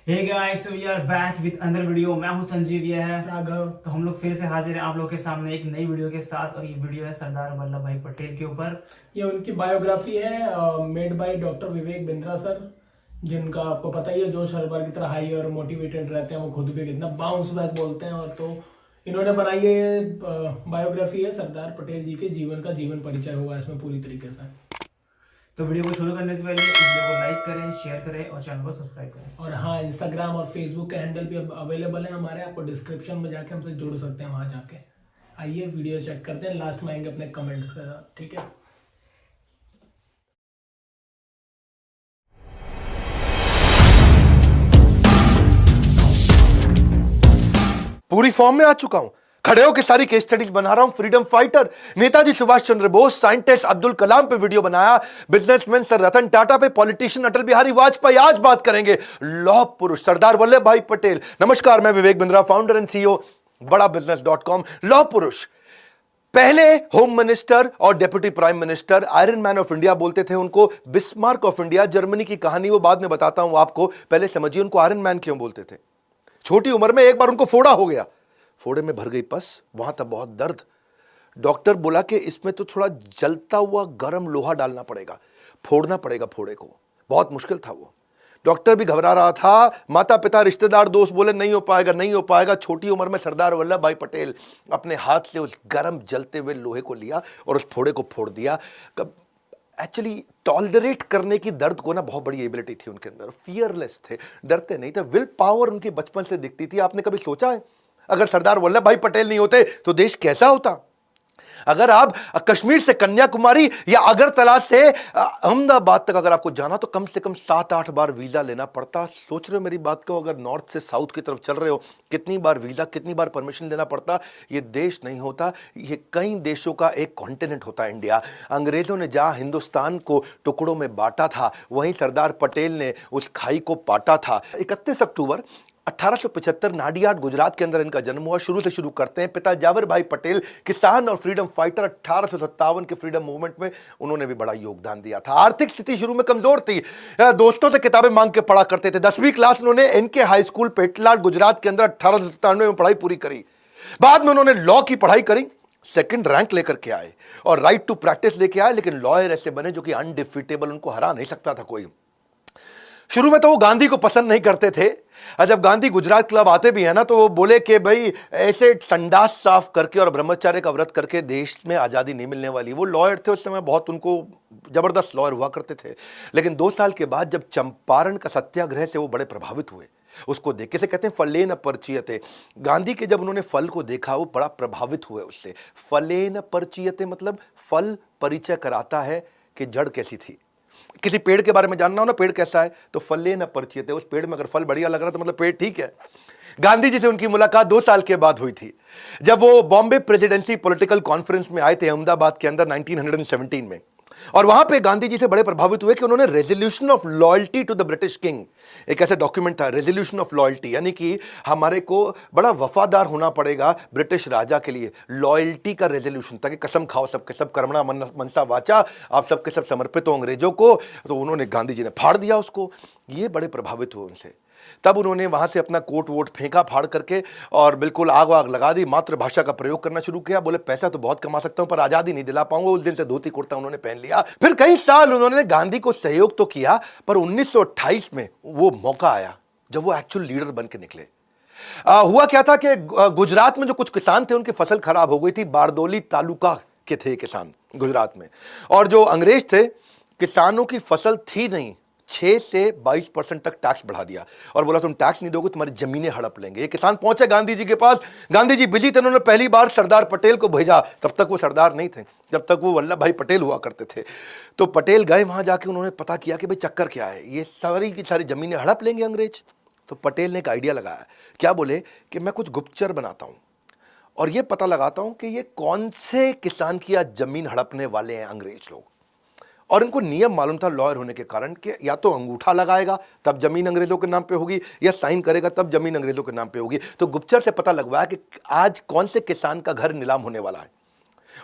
Hey guys, so we are back with another video. मैं हूं संजीव, ये है राघव। तो हम लोग फिर से हाजिर हैं आप लोगों के सामने एक नई वीडियो के साथ। और ये वीडियो है सरदार वल्लभ भाई पटेल के ऊपर। ये उनकी बायोग्राफी है made by doctor Vivek Bindra sir, जिनका आपको पता ही है जोश हर बार की तरह हाई और मोटिवेटेड रहते हैं। वो खुद भी कितना बाउंस बैक बोलते हैं। और तो इन्होंने बनाई है ये बायोग्राफी है सरदार पटेल जी के जीवन का जीवन परिचय हुआ इसमें पूरी तरीके से। तो वीडियो को शुरू करने से पहले इस वीडियो को लाइक करें, शेयर करें और चैनल को सब्सक्राइब करें। और हाँ, इंस्टाग्राम और फेसबुक के हैंडल भी अवेलेबल है हमारे। आपको डिस्क्रिप्शन में जाके हमसे जुड़ सकते हैं वहां जाके। आइए वीडियो चेक करते हैं, लास्ट में आएंगे अपने कमेंट से, ठीक है। पूरी फॉर्म में आ चुका हूं। खड़े होकर सारी केस स्टडीज बना रहा हूं। Freedom fighter Netaji Subhash Chandra Bose, scientist Abdul Kalam पे वीडियो बनाया, बिजनेसमैन सर रतन टाटा पे, पॉलिटिशियन अटल बिहारी वाजपेयी। आज बात करेंगे लौह पुरुष सरदार वल्लभ भाई पटेल। नमस्कार, मैं Vivek Bindra, founder and CEO बड़ा बिजनेस.com। लौह पुरुष पहले होम मिनिस्टर और deputy prime minister, iron man of India बोलते थे उनको, बिस्मार्क ऑफ इंडिया। जर्मनी की कहानी वो बाद में बताता हूं आपको, पहले समझिए उनको आयरन मैन क्यों बोलते थे। छोटी उम्र में एक बार उनको फोड़ा हो गया, फोड़े में भर गई पस, वहां तक बहुत दर्द। डॉक्टर बोला कि इसमें तो थोड़ा जलता हुआ गर्म लोहा डालना पड़ेगा, फोड़ना पड़ेगा फोड़े को। बहुत मुश्किल था वो। डॉक्टर भी घबरा रहा था, माता पिता रिश्तेदार दोस्त बोले नहीं हो पाएगा नहीं हो पाएगा। छोटी उम्र में सरदार वल्लभ भाई पटेल अपने हाथ से उस गर्म जलते हुए लोहे को लिया और उस फोड़े को फोड़ दिया। एक्चुअली टॉलरेट करने की दर्द को ना बहुत बड़ी एबिलिटी थी उनके अंदर। फियरलेस थे, डरते नहीं थे। विल पावर उनकी बचपन से दिखती थी। आपने कभी सोचा है अगर सरदार वल्लभ भाई पटेल नहीं होते तो देश कैसा होता? अगर आप कश्मीर से कन्याकुमारी या अगरतला से अहमदाबाद तक अगर आपको जाना तो कम से कम 7-8 बार वीजा लेना पड़ता। सोच रहे हो मेरी बात को? अगर नॉर्थ से साउथ की तरफ चल रहे हो, कितनी बार वीजा, कितनी बार परमिशन लेना पड़ता। ये देश नहीं होता, ये कई देशों का एक कॉन्टिनेंट होता है इंडिया। अंग्रेजों ने जहां हिंदुस्तान को टुकड़ों में बांटा था, वहीं सरदार पटेल ने उस खाई को पाटा था। 31 अक्टूबर 1875 नाडियाड गुजरात के अंदर इनका जन्म हुआ। शुरू से शुरू करते हैं। पिता जावर भाई पटेल किसान और फ्रीडम फाइटर। 1857 के फ्रीडम मूवमेंट में उन्होंने भी बड़ा योगदान दिया था। आर्थिक स्थिति शुरू में कमजोर थी, दोस्तों से किताबें मांग के पढ़ा करते थे। 10वीं क्लास उन्होंने NK high school Petlad Gujarat के अंदर 1897 में पढ़ाई पूरी करी। बाद में उन्होंने लॉ की पढ़ाई करी, सेकंड रैंक लेकर के आए और राइट टू प्रैक्टिस लेके आए। लेकिन लॉयर ऐसे बने जो कि अनडिफीटेबल, उनको हरा नहीं सकता था कोई। शुरू में तो वो गांधी को पसंद नहीं करते थे। जब गांधी गुजरात क्लब आते भी है ना, तो वो बोले कि भाई ऐसे संडास साफ करके और ब्रह्मचर्य का व्रत करके देश में आज़ादी नहीं मिलने वाली। वो लॉयर थे उस समय, बहुत उनको जबरदस्त लॉयर हुआ करते थे। लेकिन 2 साल के बाद जब चंपारण का सत्याग्रह से वो बड़े प्रभावित हुए, उसको देख के से कहते हैं फलेन परचीयते। गांधी के जब उन्होंने फल को देखा, वो बड़ा प्रभावित हुए उससे। फलेन परचीयते मतलब फल परिचय कराता है कि जड़ कैसी थी। किसी पेड़ के बारे में जानना हो ना, पेड़ कैसा है, तो फले न परिचित है। उस पेड़ में अगर फल बढ़िया लग रहा तो मतलब पेड़ ठीक है। गांधी जी से उनकी मुलाकात 2 साल के बाद हुई थी, जब वो बॉम्बे प्रेसिडेंसी पॉलिटिकल कॉन्फ्रेंस में आए थे अहमदाबाद के अंदर 1917 में। और वहां पे गांधी जी से बड़े प्रभावित हुए कि उन्होंने resolution of loyalty to the British king, एक ऐसा डॉक्यूमेंट था रेजोल्यूशन ऑफ लॉयल्टी, यानी कि हमारे को बड़ा वफादार होना पड़ेगा ब्रिटिश राजा के लिए। लॉयल्टी का रेजोल्यूशन था कि कसम खाओ सबके सब, कर्मणा मनसा वाचा, आप सबके सब समर्पित हो अंग्रेजों को। तो उन्होंने, गांधी जी ने फाड़ दिया उसको। ये बड़े प्रभावित हुए उनसे। तब उन्होंने वहां से अपना कोट वोट फेंका फाड़ करके और बिल्कुल आग वाग लगा दी। मातृभाषा का प्रयोग करना शुरू किया। बोले पैसा तो बहुत कमा सकता हूं पर आजादी नहीं दिला पाऊंगा। उस दिन से धोती कुर्ता उन्होंने पहन लिया। फिर कई साल उन्होंने गांधी को सहयोग तो किया, पर 1928 में वो मौका आया जब वो एक्चुअल लीडर बन के निकले। हुआ क्या था कि गुजरात में जो कुछ किसान थे उनकी फसल खराब हो गई थी। बारदौली तालुका के थे किसान गुजरात में, और जो अंग्रेज थे, किसानों की फसल थी नहीं, 6 से 22% तक टैक्स बढ़ा दिया और बोला तुम टैक्स नहीं दोगे तुम्हारी जमीनें हड़प लेंगे। ये किसान पहुंचे गांधी जी के पास। गांधी जी बिजी थे, उन्होंने पहली बार सरदार पटेल को भेजा। तब तक वो सरदार नहीं थे, जब तक वो वल्लभ भाई पटेल हुआ करते थे। तो पटेल गए वहां, जाके उन्होंने पता किया कि भाई चक्कर क्या है, ये सारी की सारी जमीनें हड़प लेंगे अंग्रेज। तो पटेल ने एक आइडिया लगाया। क्या बोले कि मैं कुछ गुप्तचर बनाता हूं और ये पता लगाता हूं कि ये कौन से किसान की आज जमीन हड़पने वाले हैं अंग्रेज लोग। और इनको नियम मालूम था लॉयर होने के कारण कि या तो अंगूठा लगाएगा तब जमीन अंग्रेजों के नाम पे होगी, या साइन करेगा तब जमीन अंग्रेजों के नाम पे होगी। तो गुप्तचर से पता लगवाया कि आज कौन से किसान का घर नीलाम होने वाला है।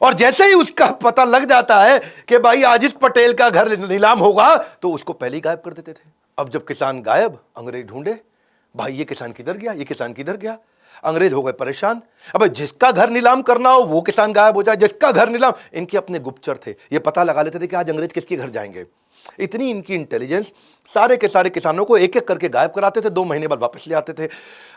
और जैसे ही उसका पता लग जाता है कि भाई आज इस पटेल का घर नीलाम होगा, तो उसको पहले ही गायब कर देते थे। अब जब किसान गायब, अंग्रेज ढूंढे, भाई ये किसान किधर गया, ये किसान किधर गया। अंग्रेज हो गए परेशान। अब जिसका घर नीलाम करना हो वो किसान गायब हो जाए, जिसका घर नीलाम। इनके अपने गुप्तचर थे, ये पता लगा लेते थे कि आज अंग्रेज किसके घर जाएंगे। इतनी इनकी इंटेलिजेंस, सारे के सारे किसानों को एक एक करके गायब कराते थे, 2 महीने बाद वापस ले आते थे।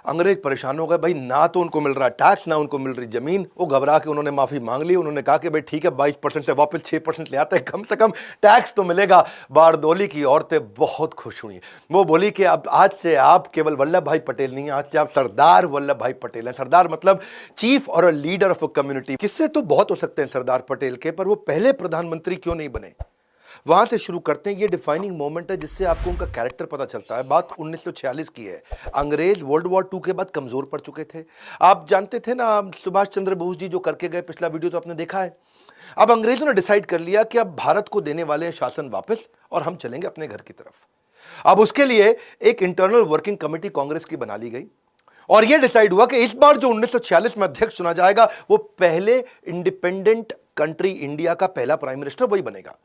अंग्रेज परेशान हो गए भाई, ना तो उनको मिल रहा टैक्स, ना उनको मिल रही जमीन। वो घबरा के उन्होंने माफी मांग ली। उन्होंने कहा कि भाई ठीक है 22% से वापस 6% ले आते हैं, कम से कम टैक्स तो मिलेगा। बारदोली की औरतें बहुत खुश हुई। वो बोली कि अब आज से आप केवल वल्लभ भाई पटेल नहीं, आज से आप सरदार वल्लभ भाई पटेल हैं। सरदार मतलब चीफ और लीडर ऑफ अ कम्युनिटी। किससे तो बहुत हो सकते हैं सरदार पटेल के, पर वो पहले प्रधानमंत्री क्यों नहीं बने, वहां से शुरू करते हैं। ये डिफाइनिंग मोमेंट है जिससे आपको उनका कैरेक्टर पता चलता है। बात 1946 की है। अंग्रेज वर्ल्ड वॉर 2 के बाद कमजोर पड़ चुके थे। आप जानते थे ना सुभाष चंद्र बोस जी जो करके गए, पिछला वीडियो तो आपने देखा है। अब अंग्रेजों ने डिसाइड कर लिया कि अब भारत को देने वाले हैं शासन वापस और हम चलेंगे अपने घर की तरफ। अब उसके लिए एक इंटरनल वर्किंग कमेटी कांग्रेस की बना ली गई और यह डिसाइड हुआ कि इस बार जो 1946 में अध्यक्ष चुना जाएगा वो पहले इंडिपेंडेंट कंट्री इंडिया का पहला प्राइम मिनिस्टर वही बनेगा।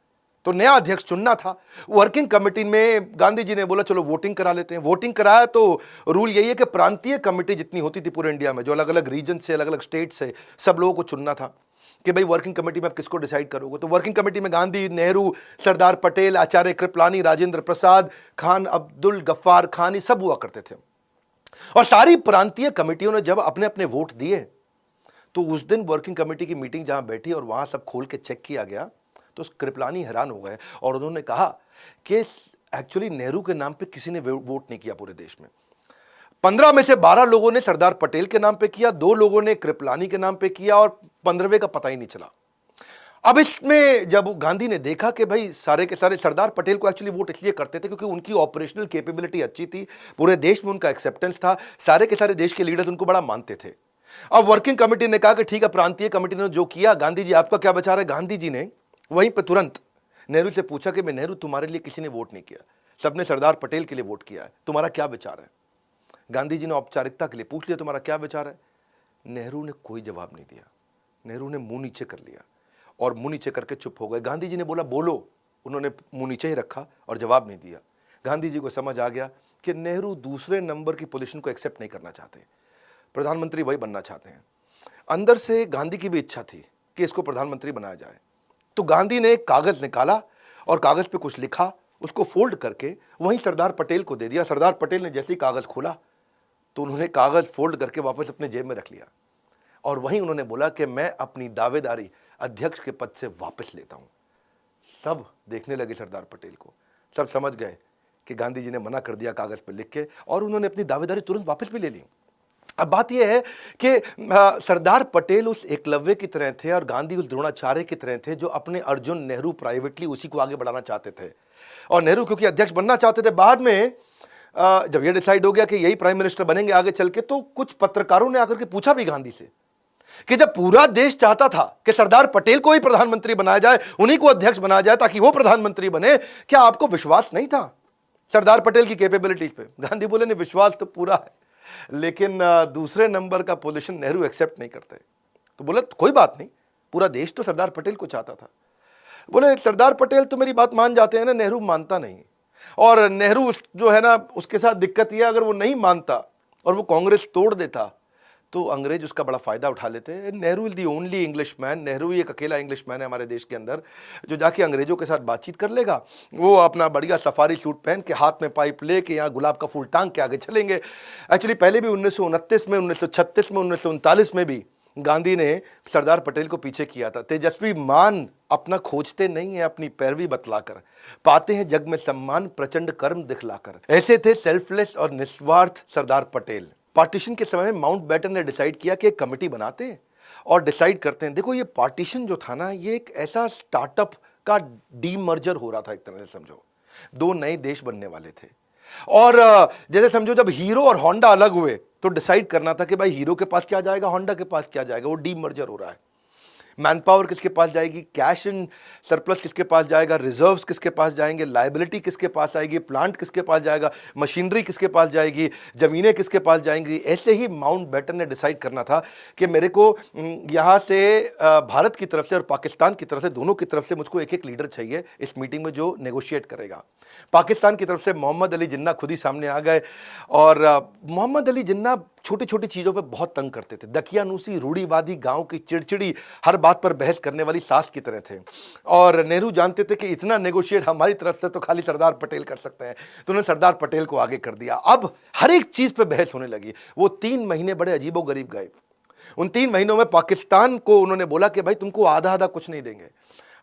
तो नया अध्यक्ष चुनना था। वर्किंग कमेटी में गांधी जी ने बोला चलो वोटिंग करा लेते हैं। वोटिंग कराया तो रूल यही है कि प्रांतीय कमेटी जितनी होती थी पूरे इंडिया में, जो अलग अलग रीजन से, अलग अलग स्टेट से, सब लोगों को चुनना था कि भाई वर्किंग कमेटी में आप किसको डिसाइड करोगे। तो वर्किंग कमेटी में गांधी, नेहरू, सरदार पटेल, आचार्य कृपलानी, राजेंद्र प्रसाद, खान अब्दुल गफ्फार खान, ये सब हुआ करते थे। और सारी प्रांतीय कमेटियों ने जब अपने अपने वोट दिए तो उस दिन वर्किंग कमेटी की मीटिंग जहां बैठी और वहां सब खोल के चेक किया गया तो कृपलानी हैरान हो गए और उन्होंने कहा कि एक्चुअली नेहरू के नाम पे किसी ने वोट नहीं किया पूरे देश में। 15 में से 12 लोगों ने सरदार पटेल के नाम पे किया, 2 लोगों ने कृपलानी के नाम पे किया और 15वें का पता ही नहीं चला। अब इसमें जब गांधी ने देखा कि भाई सारे के सारे सरदार पटेल को एक्चुअली वोट इसलिए करते थे क्योंकि उनकी ऑपरेशनल कैपेबिलिटी अच्छी थी, पूरे देश में उनका एक्सेप्टेंस था, सारे के सारे देश के लीडर्स उनको बड़ा मानते थे। अब वर्किंग कमेटी ने कहा कि ठीक है, प्रांतीय कमेटी ने जो किया, गांधी जी आपका क्या विचार है। गांधी जी ने वहीं पे तुरंत नेहरू से पूछा कि मैं नेहरू, तुम्हारे लिए किसी ने वोट नहीं किया, सबने सरदार पटेल के लिए वोट किया है, तुम्हारा क्या विचार है। गांधी जी ने औपचारिकता के लिए पूछ लिया तुम्हारा क्या विचार है। नेहरू ने कोई जवाब नहीं दिया। नेहरू ने मुंह नीचे कर लिया और मुंह नीचे करके चुप हो गए। गांधी जी ने बोला बोलो, उन्होंने मुंह नीचे ही रखा और जवाब नहीं दिया। गांधी जी को समझ आ गया कि नेहरू दूसरे नंबर की पोजीशन को एक्सेप्ट नहीं करना चाहते, प्रधानमंत्री वही बनना चाहते हैं। अंदर से गांधी की भी इच्छा थी कि इसको प्रधानमंत्री बनाया जाए। तो गांधी ने एक कागज निकाला और कागज पे कुछ लिखा, उसको फोल्ड करके वहीं सरदार पटेल को दे दिया। सरदार पटेल ने जैसे ही कागज खोला तो उन्होंने कागज फोल्ड करके वापस अपने जेब में रख लिया और वहीं उन्होंने बोला कि मैं अपनी दावेदारी अध्यक्ष के पद से वापस लेता हूं। सब देखने लगे सरदार पटेल को, सब समझ गए कि गांधी जी ने मना कर दिया कागज पे लिख के और उन्होंने अपनी दावेदारी तुरंत वापस भी ले ली। अब बात यह है कि सरदार पटेल उस एकलव्य की तरह थे और गांधी उस द्रोणाचार्य की तरह थे जो अपने अर्जुन नेहरू प्राइवेटली उसी को आगे बढ़ाना चाहते थे। और नेहरू क्योंकि अध्यक्ष बनना चाहते थे, बाद में जब यह डिसाइड हो गया कि यही प्राइम मिनिस्टर बनेंगे आगे चल के, तो कुछ पत्रकारों ने आकर के पूछा भी गांधी से कि जब पूरा देश चाहता था कि सरदार पटेल को ही प्रधानमंत्री बनाया जाए, उन्हीं को अध्यक्ष बनाया जाए ताकि वो प्रधानमंत्री बने, क्या आपको विश्वास नहीं था सरदार पटेल की कैपेबिलिटीज पे। गांधी बोले नहीं, विश्वास तो पूरा है, लेकिन दूसरे नंबर का पोजीशन नेहरू एक्सेप्ट नहीं करते। तो बोले कोई बात नहीं, पूरा देश तो सरदार पटेल को चाहता था। बोले सरदार पटेल तो मेरी बात मान जाते हैं ना, नेहरू मानता नहीं। और नेहरू जो है ना, उसके साथ दिक्कत यह, अगर वो नहीं मानता और वो कांग्रेस तोड़ देता तो अंग्रेज उसका बड़ा फायदा उठा लेते। Nehru is the only English man, Nehru ही एक अकेला इंग्लिश मैन है हमारे देश के अंदर जो जाके अंग्रेजों के साथ बातचीत कर लेगा। वो अपना बढ़िया सफारी सूट पहन के, हाथ में पाइप लेके, यहाँ गुलाब का फूल टांग के आगे चलेंगे। एक्चुअली पहले भी 1929 में, 1936 में, 1939 में भी गांधी ने सरदार पटेल को पीछे किया था। तेजस्वी मान अपना खोजते नहीं है, अपनी पैरवी बतलाकर पाते हैं जग में सम्मान, प्रचंड कर्म दिखलाकर। ऐसे थे सेल्फलेस और निस्वार्थ सरदार पटेल। पार्टीशन के समय में माउंटबेटन ने डिसाइड किया कि एक कमेटी बनाते हैं और डिसाइड करते हैं। देखो ये पार्टीशन जो था ना, ये एक ऐसा स्टार्टअप का डीमर्जर हो रहा था, एक तरह से समझो 2 नए देश बनने वाले थे। और जैसे समझो जब हीरो और होंडा अलग हुए तो डिसाइड करना था कि भाई हीरो के पास क्या जाएगा, होंडा के पास क्या जाएगा। वो डीमर्जर हो रहा है। मैन पावर किसके पास जाएगी, कैश इन सरप्लस किसके पास जाएगा, रिजर्व्स किसके पास जाएंगे, लायबिलिटी किसके पास आएगी, प्लांट किसके पास जाएगा, मशीनरी किसके पास जाएगी, ज़मीनें किसके पास जाएंगी। ऐसे ही माउंटबेटन ने डिसाइड करना था कि मेरे को यहाँ से भारत की तरफ से और पाकिस्तान की तरफ से, दोनों की तरफ से मुझको एक एक लीडर चाहिए इस मीटिंग में जो नेगोशिएट करेगा। पाकिस्तान की तरफ से मोहम्मद अली जिन्ना खुद ही सामने आ गए और मोहम्मद अली जिन्ना छोटी छोटी चीज़ों पे बहुत तंग करते थे। दकियानूसी, रूढ़ीवादी, गांव की चिड़चिड़ी, हर बात पर बहस करने वाली सास की तरह थे। और नेहरू जानते थे कि इतना नेगोशिएट हमारी तरफ से तो खाली सरदार पटेल कर सकते हैं, तो उन्होंने सरदार पटेल को आगे कर दिया। अब हर एक चीज़ पे बहस होने लगी। वो 3 महीने बड़े अजीबोगरीब गए। उन 3 महीनों में पाकिस्तान को उन्होंने बोला कि भाई तुमको आधा आधा कुछ नहीं देंगे,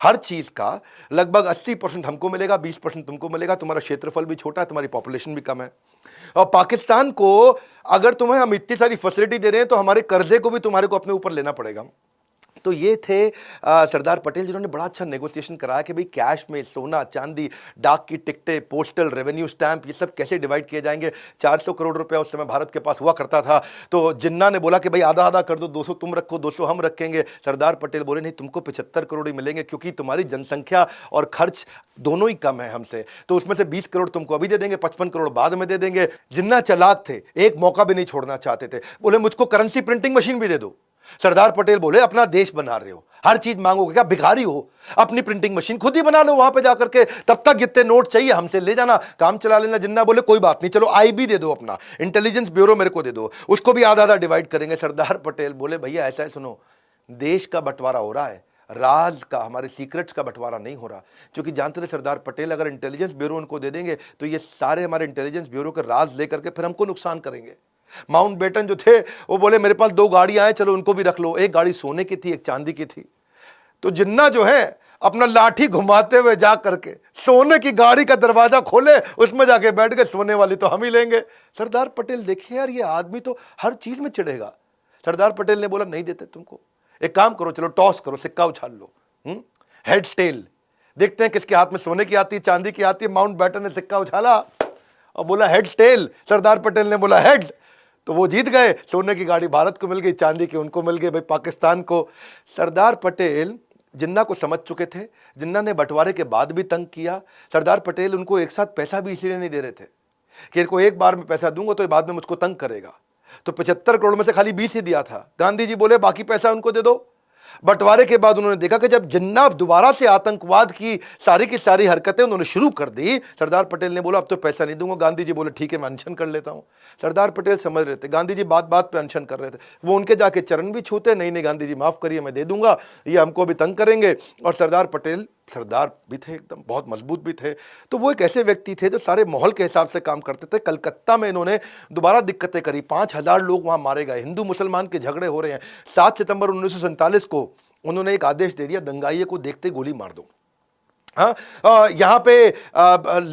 हर चीज़ का लगभग 80% हमको मिलेगा, 20% तुमको मिलेगा, तुम्हारा क्षेत्रफल भी छोटा है, तुम्हारी पॉपुलेशन भी कम है। और पाकिस्तान को अगर तुम्हें हम इतनी सारी फैसिलिटी दे रहे हैं तो हमारे कर्जे को भी तुम्हारे को अपने ऊपर लेना पड़ेगा। तो ये थे सरदार पटेल, जिन्होंने बड़ा अच्छा नेगोशिएशन कराया कि भाई कैश में सोना चांदी, डाक की टिकटें, पोस्टल रेवेन्यू स्टैंप, ये सब कैसे डिवाइड किए जाएंगे। 400 करोड़ रुपया उस समय भारत के पास हुआ करता था। तो जिन्ना ने बोला कि भाई आधा आधा कर दो, 200 तुम रखो, 200 हम रखेंगे। सरदार पटेल बोले नहीं, तुमको 75 करोड़ ही मिलेंगे क्योंकि तुम्हारी जनसंख्या और खर्च दोनों ही कम है हमसे, तो उसमें से 20 करोड़ तुमको अभी दे देंगे, 55 करोड़ बाद में दे देंगे। जिन्ना चालाक थे, एक मौका भी नहीं छोड़ना चाहते थे। बोले मुझको करेंसी प्रिंटिंग मशीन भी दे दो। सरदार पटेल बोले अपना देश बना रहे हो, हर चीज मांगोगे क्या, भिखारी हो, अपनी प्रिंटिंग मशीन खुद ही बना लो वहां पे जाकर के, तब तक जितने नोट चाहिए हमसे ले जाना, काम चला लेना। जिन्ना बोले कोई बात नहीं, चलो आईबी दे दो, अपना इंटेलिजेंस ब्यूरो मेरे को दे दो, उसको भी आधा आधा डिवाइड करेंगे। सरदार पटेल बोले भैया ऐसा है, सुनो, देश का बंटवारा हो रहा है, राज का, हमारे सीक्रेट्स का बंटवारा नहीं हो रहा। क्योंकि जानते थे सरदार पटेल अगर इंटेलिजेंस ब्यूरो उनको दे देंगे तो ये सारे हमारे इंटेलिजेंस ब्यूरो के राज लेकर के फिर हमको नुकसान करेंगे। माउंटबेटन जो थे वो बोले मेरे पास 2 गाड़ियां हैं, चलो उनको भी रख लो। एक गाड़ी सोने की थी, एक चांदी की थी। तो जिन्ना जो है अपना लाठी घुमाते हुए जा करके सोने की गाड़ी का दरवाजा खोले, उसमें जाके बैठ गए, सोने वाली तो हम ही लेंगे। सरदार पटेल देखिए यार, ये आदमी तो हर चीज में चिढ़ेगा। सरदार पटेल ने बोला नहीं देते तुमको, एक काम करो, चलो टॉस करो, सिक्का उछाल लो, हेड टेल, देखते हैं किसके हाथ में सोने की आती है चांदी की आती है। माउंटबेटन ने सिक्का उछाला और बोला हेड टेल। सरदार पटेल ने बोला हेड, तो वो जीत गए। सोने की गाड़ी भारत को मिल गई, चांदी की उनको मिल गई, भाई पाकिस्तान को। सरदार पटेल जिन्ना को समझ चुके थे। जिन्ना ने बंटवारे के बाद भी तंग किया। सरदार पटेल उनको एक साथ पैसा भी इसलिए नहीं दे रहे थे कि इनको एक बार में पैसा दूंगा तो ये बाद में मुझको तंग करेगा। तो 75 करोड़ में से खाली 20 ही दिया था। गांधी जी बोले बाकी पैसा उनको दे दो। बंटवारे के बाद उन्होंने देखा कि जब जिन्ना दोबारा से आतंकवाद की सारी हरकतें उन्होंने शुरू कर दी, सरदार पटेल ने बोला अब तो पैसा नहीं दूंगा। गांधी जी बोले ठीक है, मैं अनशन कर लेता हूं। सरदार पटेल समझ रहे थे, गांधी जी बात बात पे अनशन कर रहे थे। वो उनके जाके चरण भी छूते, नहीं नहीं गांधी जी माफ करिए, मैं दे दूंगा, ये हमको भी तंग करेंगे। और सरदार पटेल सरदार भी थे, एकदम बहुत मजबूत भी थे। तो वो एक ऐसे व्यक्ति थे जो सारे माहौल के हिसाब से काम करते थे। कलकत्ता में इन्होंने दोबारा दिक्कतें करी, 5000 लोग वहां मारे गए, हिंदू मुसलमान के झगड़े हो रहे हैं। 7 सितंबर 1947 को उन्होंने एक आदेश दे दिया, दंगाइये को देखते गोली मार दो। हाँ, यहाँ पे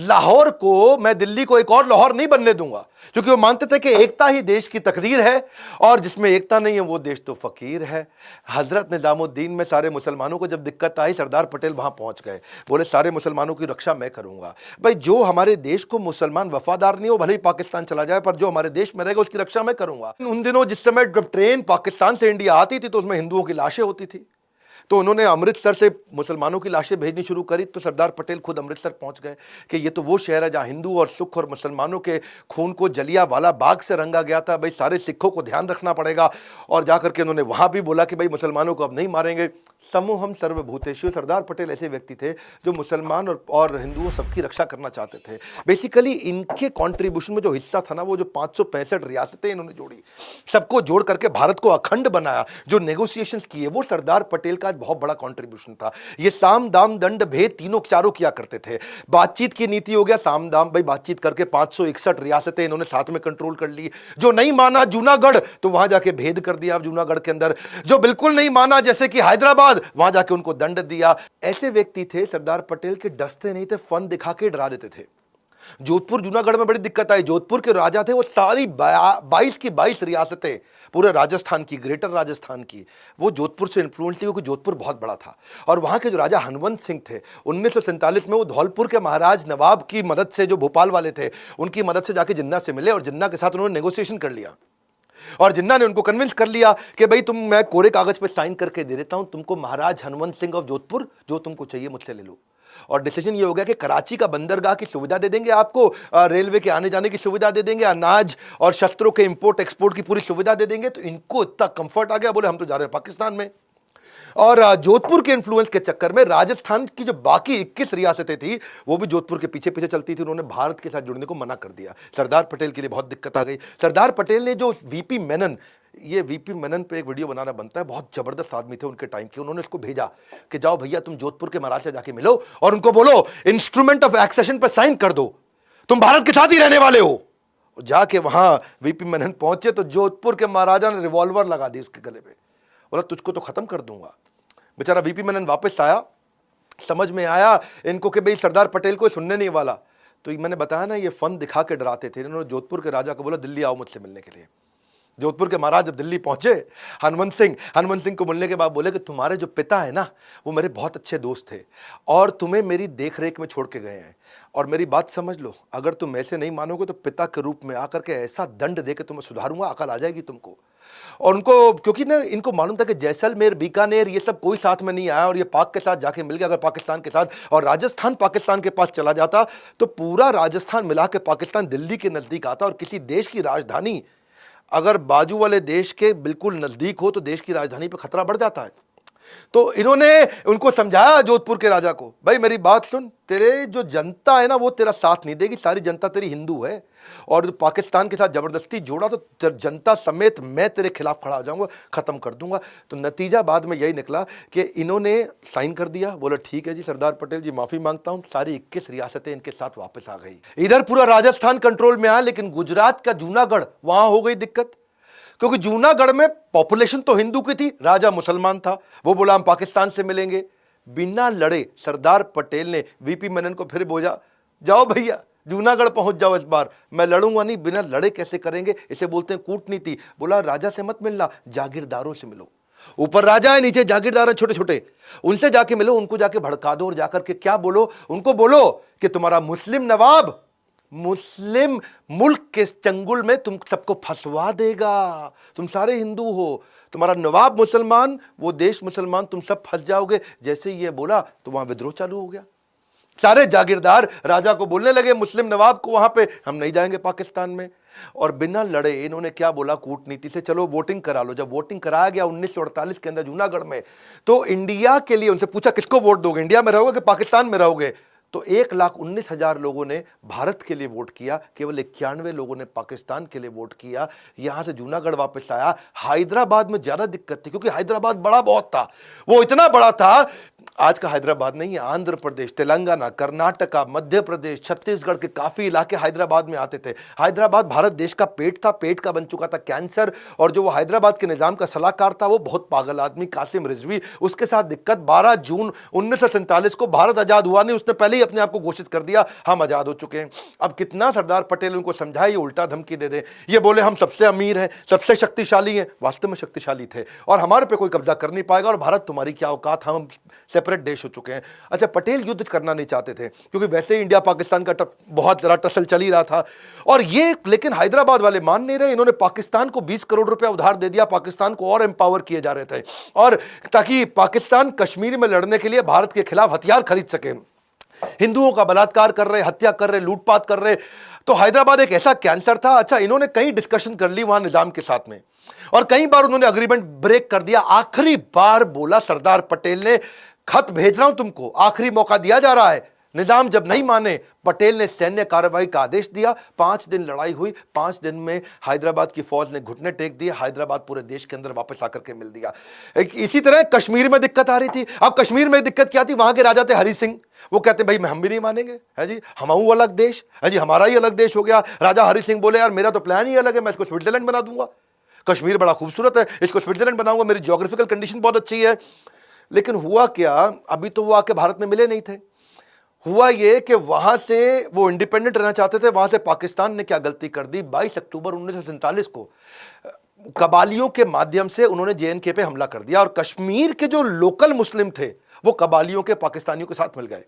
लाहौर को, मैं दिल्ली को एक और लाहौर नहीं बनने दूंगा, क्योंकि वो मानते थे कि एकता ही देश की तकदीर है और जिसमें एकता नहीं है वो देश तो फकीर है। हजरत निजामुद्दीन में सारे मुसलमानों को जब दिक्कत आई, सरदार पटेल वहां पहुंच गए, बोले सारे मुसलमानों की रक्षा मैं करूंगा। भाई जो हमारे देश को मुसलमान वफादार नहीं हो, भले ही पाकिस्तान चला जाए, पर जो हमारे देश में रहेगा उसकी रक्षा मैं करूंगा। उन दिनों जिस समय जब ट्रेन पाकिस्तान से इंडिया आती थी तो उसमें हिंदुओं की लाशें होती थी, तो उन्होंने अमृतसर से मुसलमानों की लाशें भेजनी शुरू करी। तो सरदार पटेल खुद अमृतसर पहुंच गए कि ये तो वो शहर है जहां हिंदू और सिख और मुसलमानों के खून को जलियांवाला बाग से रंगा गया था। भाई सारे सिखों को ध्यान रखना पड़ेगा। और जाकर के उन्होंने वहां भी बोला कि भाई मुसलमानों को अब नहीं मारेंगे। समूहम सर्वभूतेषु, सरदार पटेल ऐसे व्यक्ति थे जो मुसलमान और हिंदुओं सबकी रक्षा करना चाहते थे। बेसिकली इनके कॉन्ट्रीब्यूशन में जो हिस्सा था ना, वो जो 565 रियासतें इन्होंने जोड़ी, सबको जोड़ करके भारत को अखंड बनाया, जो नेगोशिएशंस किए, वो सरदार पटेल का बहुत बड़ा कंट्रीब्यूशन था। ये साम दाम दंड भेद तीनों चारों किया करते थे। बातचीत की नीति हो गया साम दाम, भाई बातचीत करके 561 रियासतें इन्होंने साथ में कंट्रोल कर ली। जो नहीं माना जूनागढ़, तो वहां जाके भेद कर दिया जूनागढ़ के अंदर। जो बिल्कुल नहीं माना जैसे कि हैदराबाद, वहां जाके उनको दंड दिया। ऐसे व्यक्ति थे सरदार पटेल के, डसते नहीं थे, फन दिखा के डरा देते थे। जोधपुर जूनागढ़ में बड़ी दिक्कत आई। जोधपुर के राजा थे, वो सारी 22 की 22 रियासतें पूरे राजस्थान की, ग्रेटर राजस्थान की, वो जोधपुर से इन्फ्लुएंस थी क्योंकि जोधपुर बहुत बड़ा था। और वहां के जो राजा हनवंत सिंह थे, 1947 में वो धौलपुर के महाराज नवाब की मदद से, जो भोपाल वाले थे, उनकी मदद से जाके जिन्ना से मिले और जिन्ना के साथ उन्होंने नेगोशिएशन कर लिया। और जिन्ना ने उनको कन्विंस कर लिया कि भाई तुम, मैं कोरे कागज पे साइन करके दे देता हूं तुमको, महाराज हनुमंत सिंह ऑफ जोधपुर, जो तुमको चाहिए मुझसे ले लो। और डिसीजन ये हो गया कि कराची का बंदरगाह की सुविधा दे देंगे आपको, रेलवे के आने जाने की सुविधा दे देंगे, अनाज और शस्त्रों के इंपोर्ट एक्सपोर्ट की पूरी सुविधा दे देंगे। तो इनको इतना कंफर्ट आ गया, बोले हम तो जा रहे हैं पाकिस्तान में। और जोधपुर के इन्फ्लुएंस के चक्कर में राजस्थान की जो बाकी 21 रियासतें थी वो भी जोधपुर के पीछे पीछे चलती थी। उन्होंने भारत के साथ जुड़ने को मना कर दिया। सरदार पटेल के लिए बहुत दिक्कत आ गई। सरदार पटेल ने जो वीपी मेनन, ये वीपी मेनन पे एक वीडियो बनाना बनता है, बहुत जबरदस्त आदमी थे उनके टाइम के। उन्होंने इसको भेजा कि जाओ भैया तुम जोधपुर के महाराज से जाके मिलो और उनको बोलो इंस्ट्रूमेंट ऑफ एक्सेशन पर साइन कर दो, तुम भारत के साथ ही रहने वाले हो। जाके वहां वीपी मेनन पहुंचे तो जोधपुर के महाराजा ने रिवॉल्वर लगा दी उसके गले पे, बोला तुझको तो खत्म कर दूंगा। बेचारा वीपी मेनन वापस आया, समझ में आया इनको कि भाई सरदार पटेल को सुनने नहीं वाला। तो मैंने बताया ना, ये फन दिखा के डराते थे। इन्होंने जोधपुर के राजा को बोला दिल्ली आओ मुझसे मिलने के लिए। जोधपुर के महाराज जब दिल्ली पहुंचे, हनुमंत सिंह को मिलने के बाद बोले कि तुम्हारे जो पिता है ना वो मेरे बहुत अच्छे दोस्त थे और तुम्हें मेरी देख रेख में छोड़ के गए हैं, और मेरी बात समझ लो, अगर तुम ऐसे नहीं मानोगे तो पिता के रूप में आकर के ऐसा दंड दे के तुम्हें सुधारूंगा, अकल आ जाएगी तुमको। और उनको, क्योंकि ना इनको मालूम था कि जैसलमेर, बीकानेर, ये सब कोई साथ में नहीं आया और ये पाक के साथ जाके मिल गया। अगर पाकिस्तान के साथ और राजस्थान पाकिस्तान के पास चला जाता तो पूरा राजस्थान मिला के पाकिस्तान दिल्ली के नजदीक आता। और किसी देश की राजधानी अगर बाजू वाले देश के बिल्कुल नजदीक हो तो देश की राजधानी पर खतरा बढ़ जाता है। तो इन्होंने उनको समझाया जोधपुर के राजा को, भाई मेरी बात सुन, तेरे जो जनता है ना वो तेरा साथ नहीं देगी, सारी जनता तेरी हिंदू है, और पाकिस्तान के साथ जबरदस्ती जोड़ा तो जनता समेत मैं तेरे खिलाफ खड़ा हो जाऊंगा, खत्म कर दूंगा। तो नतीजा बाद में यही निकला कि इन्होंने साइन कर दिया, बोला ठीक है जी सरदार पटेल जी माफी मांगता हूं। सारी 21 रियासतें इनके साथ वापस आ गई। इधर पूरा राजस्थान कंट्रोल में आया, लेकिन गुजरात का जूनागढ़, वहां हो गई दिक्कत, क्योंकि जूनागढ़ में पॉपुलेशन तो हिंदू की थी, राजा मुसलमान था। वो बोला हम पाकिस्तान से मिलेंगे। बिना लड़े सरदार पटेल ने वीपी मेनन को फिर बोला जाओ भैया जूनागढ़ पहुंच जाओ, इस बार मैं लड़ूंगा नहीं। बिना लड़े कैसे करेंगे, इसे बोलते हैं कूटनीति। बोला राजा से मत मिलना, जागीरदारों से मिलो। ऊपर राजा है, नीचे जागीरदार है छोटे छोटे, उनसे जाके मिलो, उनको जाके भड़का दो और जाकर के क्या बोलो, उनको बोलो कि तुम्हारा मुस्लिम नवाब मुस्लिम मुल्क के चंगुल में तुम सबको फंसवा देगा। तुम सारे हिंदू हो, तुम्हारा नवाब मुसलमान, वो देश मुसलमान, तुम सब फंस जाओगे। जैसे ये बोला तो वहां विद्रोह चालू हो गया। सारे जागीरदार राजा को बोलने लगे, मुस्लिम नवाब को, वहां पे हम नहीं जाएंगे पाकिस्तान में। और बिना लड़े इन्होंने क्या बोला कूटनीति से, चलो वोटिंग करा लो। जब वोटिंग कराया गया 1948 के अंदर जूनागढ़ में, तो इंडिया के लिए उनसे पूछा किसको वोट दोगे, इंडिया में रहोगे कि पाकिस्तान में रहोगे। तो 1,19,000 लोगों ने भारत के लिए वोट किया, केवल 91 लोगों ने पाकिस्तान के लिए वोट किया। यहां से जूनागढ़ वापस आया। हैदराबाद में ज्यादा दिक्कत थी क्योंकि हैदराबाद बड़ा बहुत था, वो इतना बड़ा था, आज का हैदराबाद नहीं, आंध्र प्रदेश, तेलंगाना, कर्नाटका, मध्य प्रदेश, छत्तीसगढ़ के काफी इलाके हैदराबाद में आते थे। हैदराबाद भारत देश का पेट था, पेट का बन चुका था कैंसर। और जो वो हैदराबाद के निजाम का सलाहकार था वो बहुत पागल आदमी, कासिम रिजवी, उसके साथ दिक्कत। 12 जून 1947 को भारत आजाद हुआ नहीं, उसने पहले ही अपने आप को घोषित कर दिया हम आजाद हो चुके हैं। अब कितना सरदार पटेल उनको समझाए, ये उल्टा धमकी दे दे। ये बोले हम सबसे अमीर हैं, सबसे शक्तिशाली हैं, वास्तव में शक्तिशाली थे, और हमारे पे कोई कब्जा कर नहीं पाएगा, और भारत तुम्हारी क्या औकात, हम सेपरेट देश हो चुके हैं। अच्छा, पटेल युद्ध करना नहीं चाहते थे क्योंकि वैसे ही इंडिया पाकिस्तान का बहुत जरा टसल चल ही रहा था, और ये, लेकिन हैदराबाद वाले मान नहीं रहे। इन्होंने पाकिस्तान को 20 करोड़ रुपया उधार दे दिया, पाकिस्तान को और एम्पावर किए जा रहे थे, और ताकि पाकिस्तान कश्मीर में लड़ने के लिए भारत के खिलाफ हथियार खरीद सके। हिंदुओं का बलात्कार कर रहे, हत्या कर रहे, लूटपाट कर रहे। तो हैदराबाद एक ऐसा कैंसर था। अच्छा, इन्होंने कई डिस्कशन कर ली वहां निजाम के साथ में, और कई बार उन्होंने अग्रीमेंट ब्रेक कर दिया। आखिरी बार बोला सरदार पटेल ने, खत भेज रहा हूं तुमको, आखिरी मौका दिया जा रहा है। निजाम जब नहीं माने, पटेल ने सैन्य कार्रवाई का आदेश दिया। 5 दिन लड़ाई हुई, 5 दिन में हैदराबाद की फौज ने घुटने टेक दिए। हैदराबाद पूरे देश के अंदर वापस आकर के मिल दिया। इसी तरह कश्मीर में दिक्कत आ रही थी। अब कश्मीर में दिक्कत क्या थी, वहां के राजा थे हरि सिंह, वो कहते हैं भाई हम भी नहीं मानेंगे, है जी, हमाऊ अलग देश, है जी, हमारा ही अलग देश हो गया। राजा हरि सिंह बोले यार मेरा तो प्लान ही अलग है, मैं इसको स्विट्जरलैंड बना दूंगा, कश्मीर बड़ा खूबसूरत है, इसको स्विट्जरलैंड बनाऊंगा, मेरी ज्योग्राफिकल कंडीशन बहुत अच्छी है। लेकिन हुआ क्या, अभी तो वो आके भारत में मिले नहीं थे। हुआ ये कि वहां से वो इंडिपेंडेंट रहना चाहते थे, वहां से पाकिस्तान ने क्या गलती कर दी, 22 अक्टूबर 1947 को कबालियों के माध्यम से उन्होंने JNK पे हमला कर दिया, और कश्मीर के जो लोकल मुस्लिम थे वो कबालियों के पाकिस्तानियों के साथ मिल गए।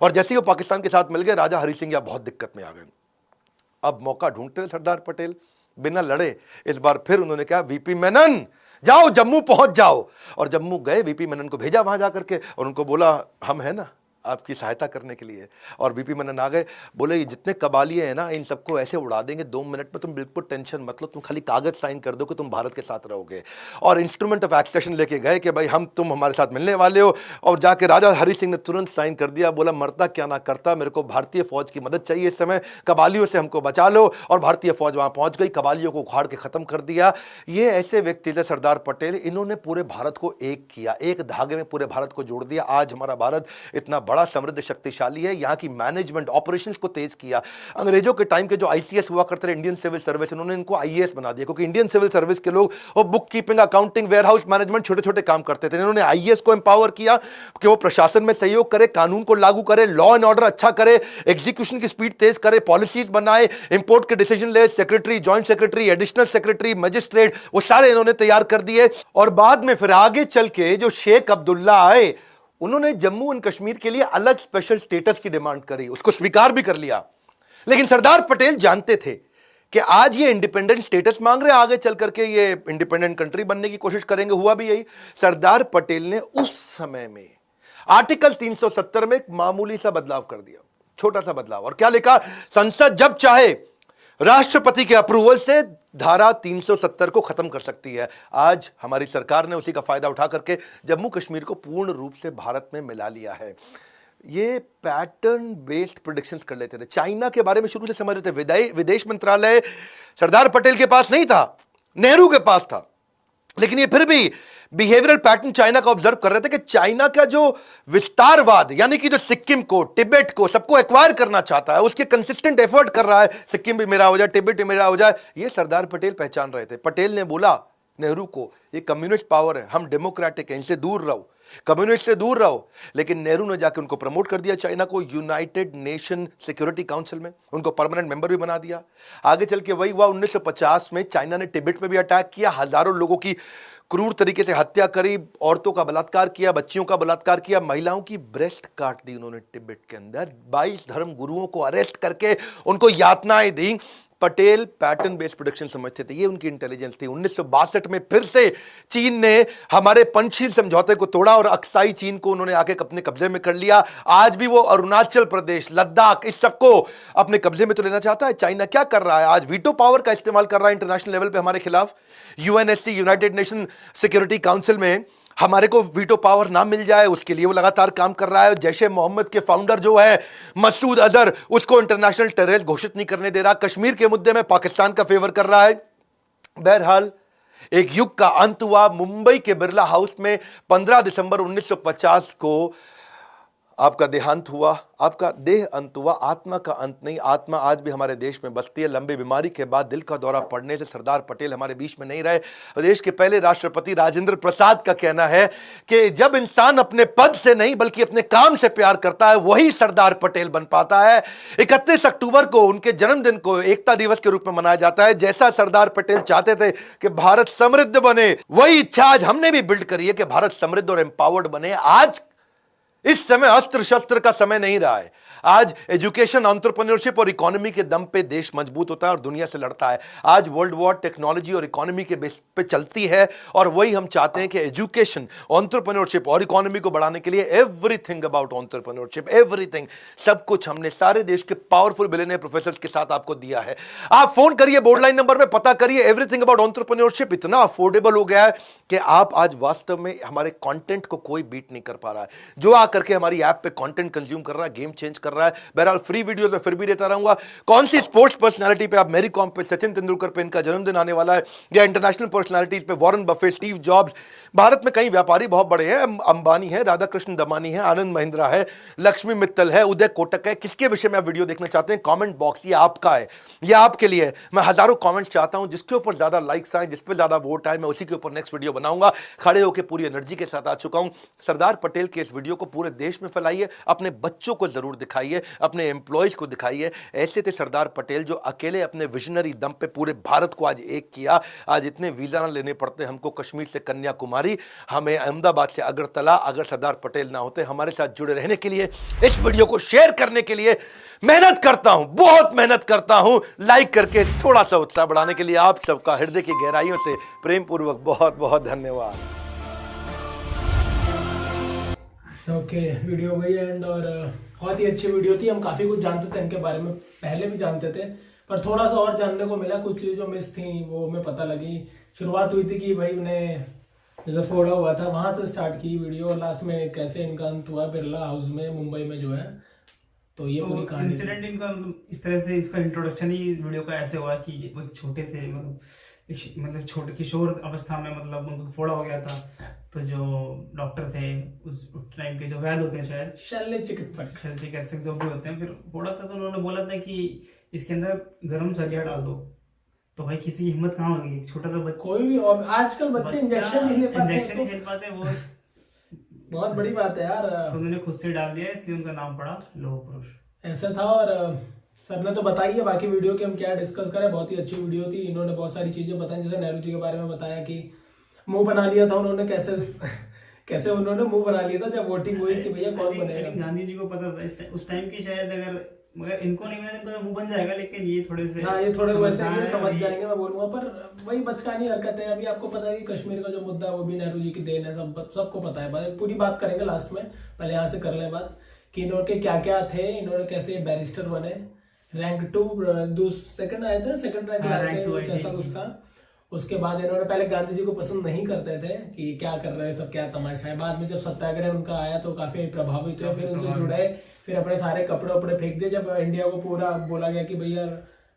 और जैसे ही वो पाकिस्तान के साथ मिल गए, राजा हरि सिंह बहुत दिक्कत में आ गए। अब मौका ढूंढते हैं सरदार पटेल, बिना लड़े इस बार फिर उन्होंने कहा वीपी मेनन जाओ जम्मू पहुंच जाओ, और जम्मू गए, वीपी मेनन को भेजा वहां जाकर के और उनको बोला हम है ना आपकी सहायता करने के लिए। और वीपी मेनन आ गए, बोले ये जितने कबालिए हैं ना इन सबको ऐसे उड़ा देंगे 2 मिनट में, तुम बिल्कुल टेंशन मत लो, तुम खाली कागज साइन कर दो कि तुम भारत के साथ रहोगे। और इंस्ट्रूमेंट ऑफ एक्सेशन लेके गए कि भाई हम तुम हमारे साथ मिलने वाले हो, और जाके राजा हरि सिंह ने तुरंत साइन कर दिया, बोला मरता क्या ना करता, मेरे को भारतीय फौज की मदद चाहिए इस समय, कबालियों से हमको बचा लो। और भारतीय फौज वहां पहुंच गई, कबालियों को उखाड़ के खत्म कर दिया। ये ऐसे व्यक्ति थे सरदार पटेल, इन्होंने पूरे भारत को एक किया, एक धागे में पूरे भारत को जोड़ दिया। आज हमारा भारत इतना बड़ा समृद्ध शक्तिशाली है, यहाँ की मैनेजमेंट ऑपरेशंस को तेज किया। अंग्रेजों के टाइम के जो आईसीएस हुआ करते थे, इंडियन सिविल सर्विस, इन्होंने इनको आईएएस बना दिया, क्योंकि इंडियन सिविल सर्विस के लोग वो book keeping, accounting, warehouse management, छोटे छोटे काम करते थे। इन्होंने आईएएस को एम्पावर किया कि वो प्रशासन में सहयोग करे, कानून को लागू करे, लॉ एंड ऑर्डर अच्छा करे, एग्जीक्यूशन की स्पीड तेज करे, पॉलिसीज बनाए, इंपोर्ट के डिसीजन ले, secretary, joint secretary, additional secretary, magistrate, वो सारे इन्होंने तैयार कर दिए। और बाद में फिर आगे चल के जो शेख अब्दुल्ला आए, उन्होंने जम्मू एंड कश्मीर के लिए अलग स्पेशल स्टेटस की डिमांड करी, उसको स्वीकार भी कर लिया। लेकिन सरदार पटेल जानते थे कि आज ये इंडिपेंडेंट स्टेटस मांग रहे हैं, आगे चल करके ये इंडिपेंडेंट कंट्री बनने की कोशिश करेंगे। हुआ भी यही। सरदार पटेल ने उस समय में आर्टिकल 370 में एक मामूली सा बदलाव कर दिया, छोटा सा बदलाव। और क्या लिखा? संसद जब चाहे राष्ट्रपति के अप्रूवल से धारा 370 को खत्म कर सकती है। आज हमारी सरकार ने उसी का फायदा उठा करके जम्मू कश्मीर को पूर्ण रूप से भारत में मिला लिया है। ये पैटर्न बेस्ड प्रेडिक्शंस कर लेते थे, चाइना के बारे में शुरू से समझ रहे थे। विदेश मंत्रालय सरदार पटेल के पास नहीं था, नेहरू के पास था, लेकिन ये फिर भी बिहेवियरल पैटर्न चाइना का ऑब्जर्व कर रहे थे कि चाइना का जो विस्तारवाद, यानी कि जो सिक्किम को, तिब्बत को, सबको एक्वायर करना चाहता है, उसके कंसिस्टेंट एफर्ट कर रहा है, सिक्किम भी मेरा हो जाए, तिब्बत भी मेरा हो जाए, ये सरदार पटेल पहचान रहे थे। पटेल ने बोला नेहरू को, ये कम्युनिस्ट पावर है, हम डेमोक्रेटिक हैं, इनसे दूर रहो, कम्युनिस्ट से दूर रहो। लेकिन नेहरू ने जाकर उनको प्रमोट कर दिया, चाइना को, यूनाइटेड नेशन सिक्योरिटी काउंसिल में, उनको परमानेंट मेंबर भी बना दिया। आगे चल के वही हुआ, 1950 में चाइना ने तिब्बत में भी अटैक किया, हजारों लोगों की क्रूर तरीके से हत्या करी, औरतों का बलात्कार किया, बच्चियों का बलात्कार किया, महिलाओं की ब्रेस्ट काट दी उन्होंने तिब्बत के अंदर, 22 धर्म गुरुओं को अरेस्ट करके उनको यातनाएं दी। पटेल पैटर्न बेस्ड प्रोडक्शन समझते थे, ये उनकी इंटेलिजेंस थी। 1962 में फिर से चीन ने हमारे पंचशील समझौते को तोड़ा और अक्साई चीन को उन्होंने आके अपने कब्जे में कर लिया। आज भी वो अरुणाचल प्रदेश, लद्दाख, इस सबको अपने कब्जे में तो लेना चाहता है। चाइना क्या कर रहा है? आज वीटो पावर का इस्तेमाल कर रहा है इंटरनेशनल लेवल पे हमारे खिलाफ। UNSC, United nation security council में हमारे को वीटो पावर ना मिल जाए, उसके लिए वो लगातार काम कर रहा है। जैश ए मोहम्मद के फाउंडर जो है मसूद अजहर, उसको इंटरनेशनल टेररिस्ट घोषित नहीं करने दे रहा। कश्मीर के मुद्दे में पाकिस्तान का फेवर कर रहा है। बहरहाल एक युग का अंत हुआ। मुंबई के बिरला हाउस में 15 दिसंबर 1950 को आपका देहांत हुआ, आपका देह अंत हुआ, आत्मा का अंत नहीं। आत्मा आज भी हमारे देश में बसती है। लंबी बीमारी के बाद दिल का दौरा पड़ने से सरदार पटेल हमारे बीच में नहीं रहे। देश के पहले राष्ट्रपति राजेंद्र प्रसाद का कहना है कि जब इंसान अपने पद से नहीं बल्कि अपने काम से प्यार करता है, वही सरदार पटेल बन पाता है। 31 अक्टूबर को उनके जन्मदिन को एकता दिवस के रूप में मनाया जाता है। जैसा सरदार पटेल चाहते थे कि भारत समृद्ध बने, वही इच्छा आज हमने भी बिल्ड करी है कि भारत समृद्ध और एम्पावर्ड बने। आज इस समय अस्त्र शस्त्र का समय नहीं रहा है। आज एजुकेशन, एंटरप्रेन्योरशिप और इकोनॉमी के दम पे देश मजबूत होता है और दुनिया से लड़ता है। आज वर्ल्ड वॉर टेक्नोलॉजी और इकोनॉमी के बेस पे चलती है, और वही हम चाहते हैं कि एजुकेशन, एंटरप्रेन्योरशिप और इकोनॉमी को बढ़ाने के लिए एवरीथिंग अबाउट एंटरप्रेन्योरशिप, एवरीथिंग, सब कुछ हमने सारे देश के पावरफुल बिलियनियर प्रोफेसर्स के साथ आपको दिया है। आप फोन करिए, बोर्ड लाइन नंबर में पता करिए। एवरीथिंग अबाउट एंटरप्रेन्योरशिप इतना अफोर्डेबल हो गया है कि आप आज वास्तव में हमारे कंटेंट को कोई बीट नहीं कर पा रहा है। जो आकर के हमारी ऐप पे कंटेंट कंज्यूम कर रहा है, गेम चेंज कर रहा है। बहरहाल फ्री वीडियोस में फिर भी देता रहूंगा। कौन सी स्पोर्ट्स पर्सनालिटी पे, आप मैरी कॉम पे, सचिन तेंदुलकर पे इनका जन्मदिन आने वाला है, या इंटरनेशनल पर्सनालिटीज पे Warren Buffett, Steve jobs, Bharat में कई व्यापारी बहुत बड़े हैं, अंबानी है, राधा कृष्ण दमानी है, आनंद महिंद्रा है, लक्ष्मी मित्तल है, उदय कोटक है। किसके विषय में आप वीडियो देखना चाहते हैं? कमेंट बॉक्स ये आपका है, ये आपके लिए है। मैं हजारों कमेंट्स चाहता हूं, जिसके ऊपर ज्यादा लाइक्स आए, जिस पे ज्यादा वोट आए, मैं उसी के ऊपर नेक्स्ट वीडियो बनाऊंगा। खड़े होकर पूरी एनर्जी के साथ आ चुका हूं। सरदार पटेल के इस वीडियो को पूरे देश में फैलाइए, अपने बच्चों को जरूर दिखाइए, अपने एम्प्लॉयज को दिखाइए। ऐसे थे सरदार पटेल जो अकेले अपने विजनरी दम पे पूरे भारत को आज एक किया। आज इतने वीजा ना लेने पड़ते हमको, कश्मीर से कन्याकुमारी, हमें अहमदाबाद से अगरतला, अगर सरदार पटेल ना होते। हमारे साथ जुड़े रहने के लिए, इस वीडियो को शेयर करने के लिए मेहनत करता हूं, बहुत मेहनत करता हूं, लाइक करके थोड़ा सा उत्साह बढ़ाने के लिए आप सबका हृदय की गहराइयों से प्रेम पूर्वक बहुत बहुत धन्यवाद। ओके, वीडियो गई एंड और बहुत ही अच्छी वीडियो थी। हम काफी कुछ जानते थे इनके बारे में, पहले भी जानते थे, पर थोड़ा सा और जानने को मिला। कुछ चीजें जो मिस थी वो हमें पता लगी। शुरुआत हुई थी कि भाई उन्हें जैसे फोड़ा हुआ था, वहां से स्टार्ट की वीडियो, और लास्ट में कैसे इनका अंत हुआ बिरला हाउस में मुंबई में जो है। तो ये पूरी कहानी इंसिडेंट इनका इस तरह से, इसका इंट्रोडक्शन ही इस वीडियो का ऐसे हुआ कि वो छोटे से मतलब छोटे किशोर अवस्था में मतलब उनको फोड़ा हो गया था। तो जो डॉक्टर थे उस टाइम के, जो वैद्य होते हैं शायद, शल्य चिकित्सक जो भी होते हैं, फिर फोड़ा था तो उन्होंने बोला था कि इसके अंदर गर्म सरिया डाल दो। तो भाई किसी की हिम्मत कहाँ होगी, छोटा सा बच्चा, कोई भी, और आजकल बच्चे इंजेक्शन नहीं ले पाते, वो बहुत बड़ी बात है यार। तो उन्होंने खुद से डाल दिया, इसलिए उनका नाम पड़ा लौह पुरुष। ऐसा था। और सर ने तो बताई है, बाकी वीडियो की हम क्या डिस्कस करें। बहुत ही अच्छी वीडियो थी, इन्होंने बहुत सारी चीजें बताई, जैसे नेहरू जी के बारे में बताया कि मुंह बना लिया था उन्होंने, कैसे उन्होंने मुंह बना लिया था जब वोटिंग हुई कि भैया कौन बनेगा। गांधी जी को पता था उस टाइम की शायद, मगर इनको नहीं मिला, इनको तो मुंह बन जाएगा, लेकिन ये थोड़े से, हाँ ये थोड़े वैसे ही समझ जाएंगे, मैं बोलूंगा। पर वही बचकानी हरकत है। अभी आपको पता है कि कश्मीर का जो मुद्दा है वो भी नेहरू जी की देन है, सबको पता है। पूरी बात करेंगे लास्ट में, पहले यहाँ से कर ले बात कि इन्होंने क्या क्या थे, इन्होंने कैसे बैरिस्टर बने, रैंक 2 सेकंड आए थे, सेकंड रैंक लाए थे, जैसा कुछ था। उसके बाद इन्होंने पहले गांधी जी को पसंद नहीं करते थे कि क्या कर रहे हैं सब, क्या तमाशा है। बाद में जब सत्याग्रह उनका आया तो काफी प्रभावित हुए, फिर उनसे जुड़े, फिर अपने सारे कपड़े उपड़े फेंक दिए जब इंडिया को पूरा बोला गया कि भैया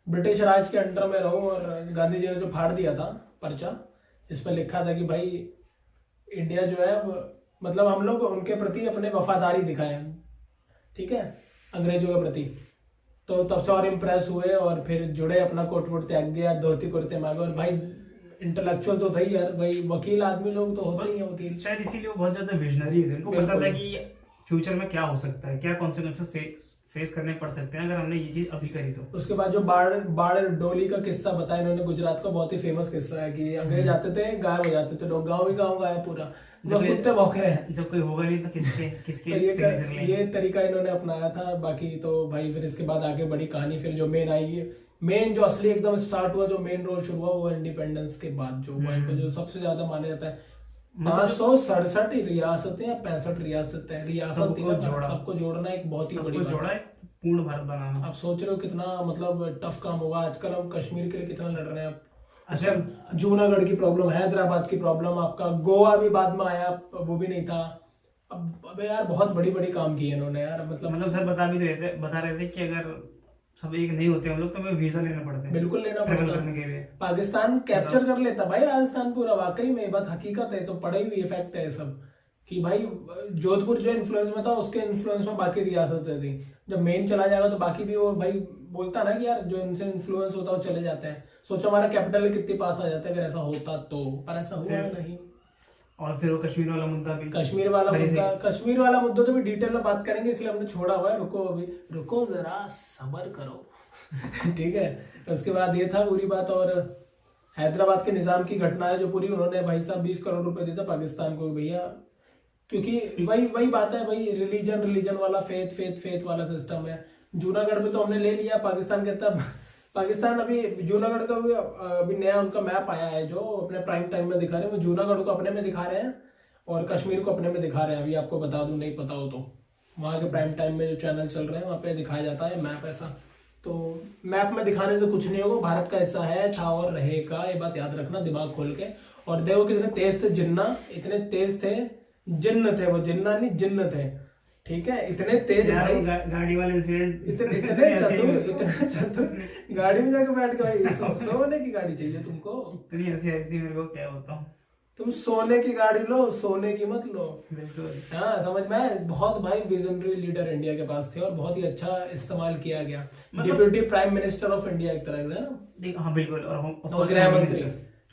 ब्रिटिश राज के अंडर में रहो। और गांधी जी ने जो फाड़ दिया था पर्चा, इस पर लिखा था कि भाई इंडिया जो है, मतलब हम लोग उनके प्रति अपने वफादारी दिखाएं, ठीक है, अंग्रेजों के प्रति। तो तब से और इम्प्रेस हुए और फिर जुड़े, अपना कोट वोट त्याग दिया, धोती कुर्ते मांगे। और भाई इंटेलेक्चुअल तो था ही यार, भाई वकील आदमी लोग तो होते ही हैं वकील, शायद इसीलिए वो बहुत ज्यादा विजनरी थे। उनको पता था कि फ्यूचर में क्या हो सकता है, क्या कॉन्सिक्वेंसेस फेस करने पड़ सकते हैं अगर हमने ये चीज अभी करी तो। उसके बाद जो बाढ़ डोली का किस्सा बताया इन्होंने, गुजरात का बहुत ही फेमस किस्सा है कि अंग्रेज आते थे, गायब हो जाते थे लोग, गाँव ही गाँव गायब पूरा, जब कुत्ते भौंक रहे हैं, जब कोई होगा नहीं तो किसके तो ये तरीका इन्होंने अपनाया था। बाकी तो भाई फिर इसके बाद आगे बड़ी कहानी, फिर जो मेन जो असली एकदम स्टार्ट हुआ, जो मेन रोल शुरू हुआ वो इंडिपेंडेंस के बाद जो हुआ, इनको जो सबसे ज्यादा माना जाता है 567 रियासतें या 65 रियासतें, सबको जोड़ना एक बहुत ही बड़ी बात है, पूर्ण भारत बनाना। आप सोच रहे हो कितना मतलब टफ काम होगा। आजकल हम कश्मीर के लिए कितना लड़ रहे हैं। अच्छा, जूनागढ़ की प्रॉब्लम, हैदराबाद की प्रॉब्लम, आपका गोवा भी बाद में आया, वो भी नहीं था। अब यार बहुत बड़ी बड़ी काम किए इन्होंने यार, मतलब सर बता रहे थे कि अगर सब एक नहीं होते हम लोग तो हमें वीजा लेना पड़ता है, बिल्कुल लेना पड़ता है। पाकिस्तान कैप्चर कर लेता भाई राजस्थान पूरा, वाकई में बात हकीकत है, तो पढ़े हुई इफेक्ट है सब कि भाई जोधपुर जो इन्फ्लुएंस में था उसके इन्फ्लुएंस में बाकी रियासतें थी। जब मेन चला जाएगा तो बाकी भी वो भाई बोलता ना कि यार जो इनसे इन्फ्लुएंस होता है वो चले जाते हैं। सोचो हमारा कैपिटल कितने पास आ जाता है अगर ऐसा होता तो, पर ऐसा हुआ नहीं। और फिर वो कश्मीर वाला मुद्दा भी, कश्मीर वाला मुद्दा तो भी डिटेल में बात करेंगे, इसलिए हमने छोड़ा हुआ है। रुको जरा सब्र करो ठीक है। उसके बाद ये था पूरी बात। और हैदराबाद के निजाम की घटना है जो पूरी उन्होंने भाई साहब 20 करोड़ रुपए दिया था पाकिस्तान को भैया, क्योंकि वही बात है भाई, रिलीजन वाला फेथ वाला सिस्टम है। जूनागढ़ में तो हमने ले लिया, पाकिस्तान कहता पाकिस्तान अभी जूनागढ़ का भी अभी नया उनका मैप आया है जो अपने प्राइम टाइम में दिखा रहे हैं। वो जूनागढ़ को अपने में दिखा रहे हैं और कश्मीर को अपने में दिखा रहे हैं। अभी आपको बता दूं, नहीं पता हो तो, वहाँ के प्राइम टाइम में जो चैनल चल रहे हैं वहाँ पे दिखाया जाता है मैप ऐसा। तो मैप में दिखाने से कुछ नहीं होगा, भारत का हिस्सा है, था और रहेगा, ये बात याद रखना दिमाग खोल के। और देखो कितने तेज थे जिन्ना, इतने तेज थे, जिन्न थे वो, जिन्ना नहीं जिन्न थे, ठीक है, इतने तेज भाई। गाड़ी वाले इंसिडेंट इतने चतुर गाड़ी में जाकर बैठ के भाई सोने की गाड़ी चाहिए तुमको, इतनी हंसी आई थी मेरे को, क्या बताऊं। तुम सोने की गाड़ी लो, सोने की मत लो। बिल्कुल, हाँ समझ में। बहुत भाई विजनरी लीडर इंडिया के पास थे और बहुत ही अच्छा इस्तेमाल किया गया। Deputy prime minister of India एक तरह से ना। हाँ बिल्कुल। और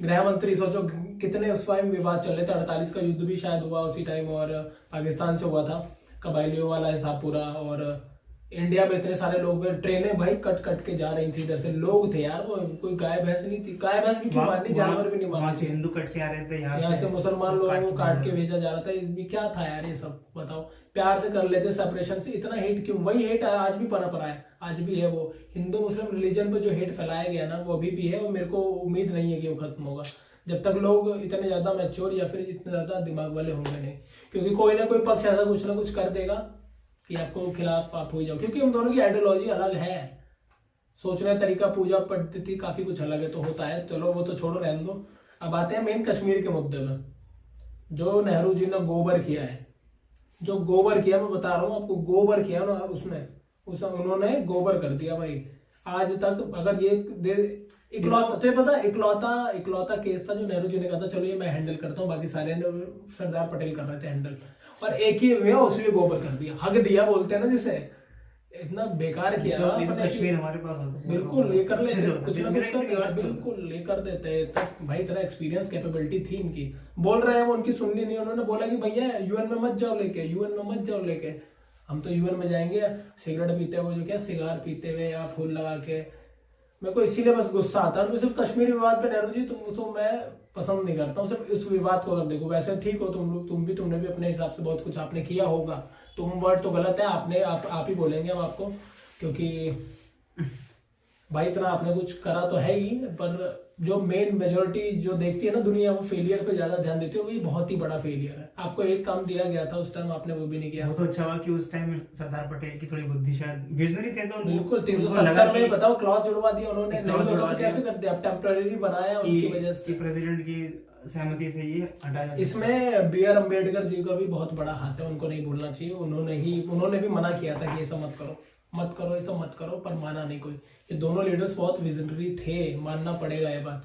गृह मंत्री सोचो कितने उस टाइम विवाद चल रहे थे। 48 का युद्ध भी शायद हुआ उसी टाइम और पाकिस्तान से हुआ था। कबायलियों वाला हिसाब पूरा। और इंडिया में इतने सारे लोग हैं, ट्रेनें भाई कट कट के जा रही थी इधर से, लोग थे यार, वो कोई गाय भैंस नहीं थी, गाय भैंस भी क्यों मारनी, जानवर भी नहीं वहां मारनी से थी। हिंदू कट के आ रहे थे, यहाँ से मुसलमान लोगों को काट के भेजा जा रहा था, इसमें क्या था यार ये सब बताओ। प्यार से कर लेते सेपरेशन से, इतना हेट क्यों? वही हेट आज भी पनप रहा है, आज भी है वो हिंदू मुस्लिम रिलीजन पे जो हेट फैलाया गया ना, वो अभी भी है। और मेरे को उम्मीद नहीं है कि वो खत्म होगा जब तक लोग इतने ज्यादा मैच्योर या फिर इतने ज्यादा दिमाग वाले होंगे नहीं। क्योंकि कोई ना कोई पक्ष ऐसा कुछ ना कुछ कर देगा कि आपको खिलाफ आप हो जाओ, क्योंकि हम दोनों की आइडियोलॉजी अलग है, सोचने का तरीका, पूजा पद्धति काफी कुछ अलग है, तो होता है। चलो वो तो छोड़ो, रहने दो। अब आते हैं मेन कश्मीर के मुद्दे में। जो नेहरू जी ने गोबर किया है, जो गोबर किया, मैं बता रहा हूँ आपको, गोबर किया ना उसमें, उन्होंने गोबर कर दिया भाई। आज तक अगर ये इकलौता, तो पता इकलौता केस था जो नेहरू जी ने कहा था चलो ये मैं हैंडल करता हूँ, बाकी सारे सरदार पटेल कर रहे थे हैंडल, और एक ही हुआ उसमें गोबर कर दिया, हक दिया बोलते हैं ना जिसे। इतना बेकार किया कश्मीर हमारे पास होता, बिल्कुल ये कर लेते, कुछ ना कुछ कर, बिल्कुल ये कर देते। तब भाई तेरा एक्सपीरियंस कैपेबिलिटी थी इनकी, बोल रहे हैं वो, उनकी सुननी नहीं। उन्होंने बोला कि भैया यूएन में मत जाओ लेके, यूएन में मत जाओ लेके, हम तो यूएन में जाएंगे सिगरेट पीते हुए, जो क्या सिगार पीते हुए या फूल लगा के। मेरे को इसीलिए बस गुस्सा आता है। सिर्फ कश्मीर विवाद पे नेहरू जी तुम मैं पसंद नहीं करता हूँ, सिर्फ इस विवाद को अगर देखो। वैसे ठीक हो तुम लोग, तुमने भी अपने हिसाब से बहुत कुछ आपने किया होगा, तुम वर्ड तो गलत है, आप ही बोलेंगे हम आपको, क्योंकि भाई इतना आपने कुछ करा तो है ही, पर जो मेन मेजोरिटी जो देखती है ना दुनिया, वो फेलियर पे ज्यादा ध्यान देती है, वो ये बहुत ही बड़ा फेलियर है। आपको एक काम दिया गया था उस टाइम, आपने वो भी नहीं किया। वो तो अच्छा हुआ कि उस टाइम सरदार पटेल की थोड़ी बुद्धि, शायद विजनरी थे, तो बिल्कुल 370 में बताओ क्लॉज जुड़वा दिया उन्होंने, नहीं होता तो कैसे करते, अब टेम्पररी बनाया उनकी वजह से, प्रेसिडेंट की सहमति से ये हटाया। इसमें बी आर अम्बेडकर जी का भी बहुत बड़ा हाथ है, उनको नहीं भूलना चाहिए। उन्होंने भी मना किया था कि ऐसा मत करो ये सब मत करो, पर माना नहीं कोई। ये दोनों लीडर्स बहुत विजनरी थे, मानना पड़ेगा ये बात।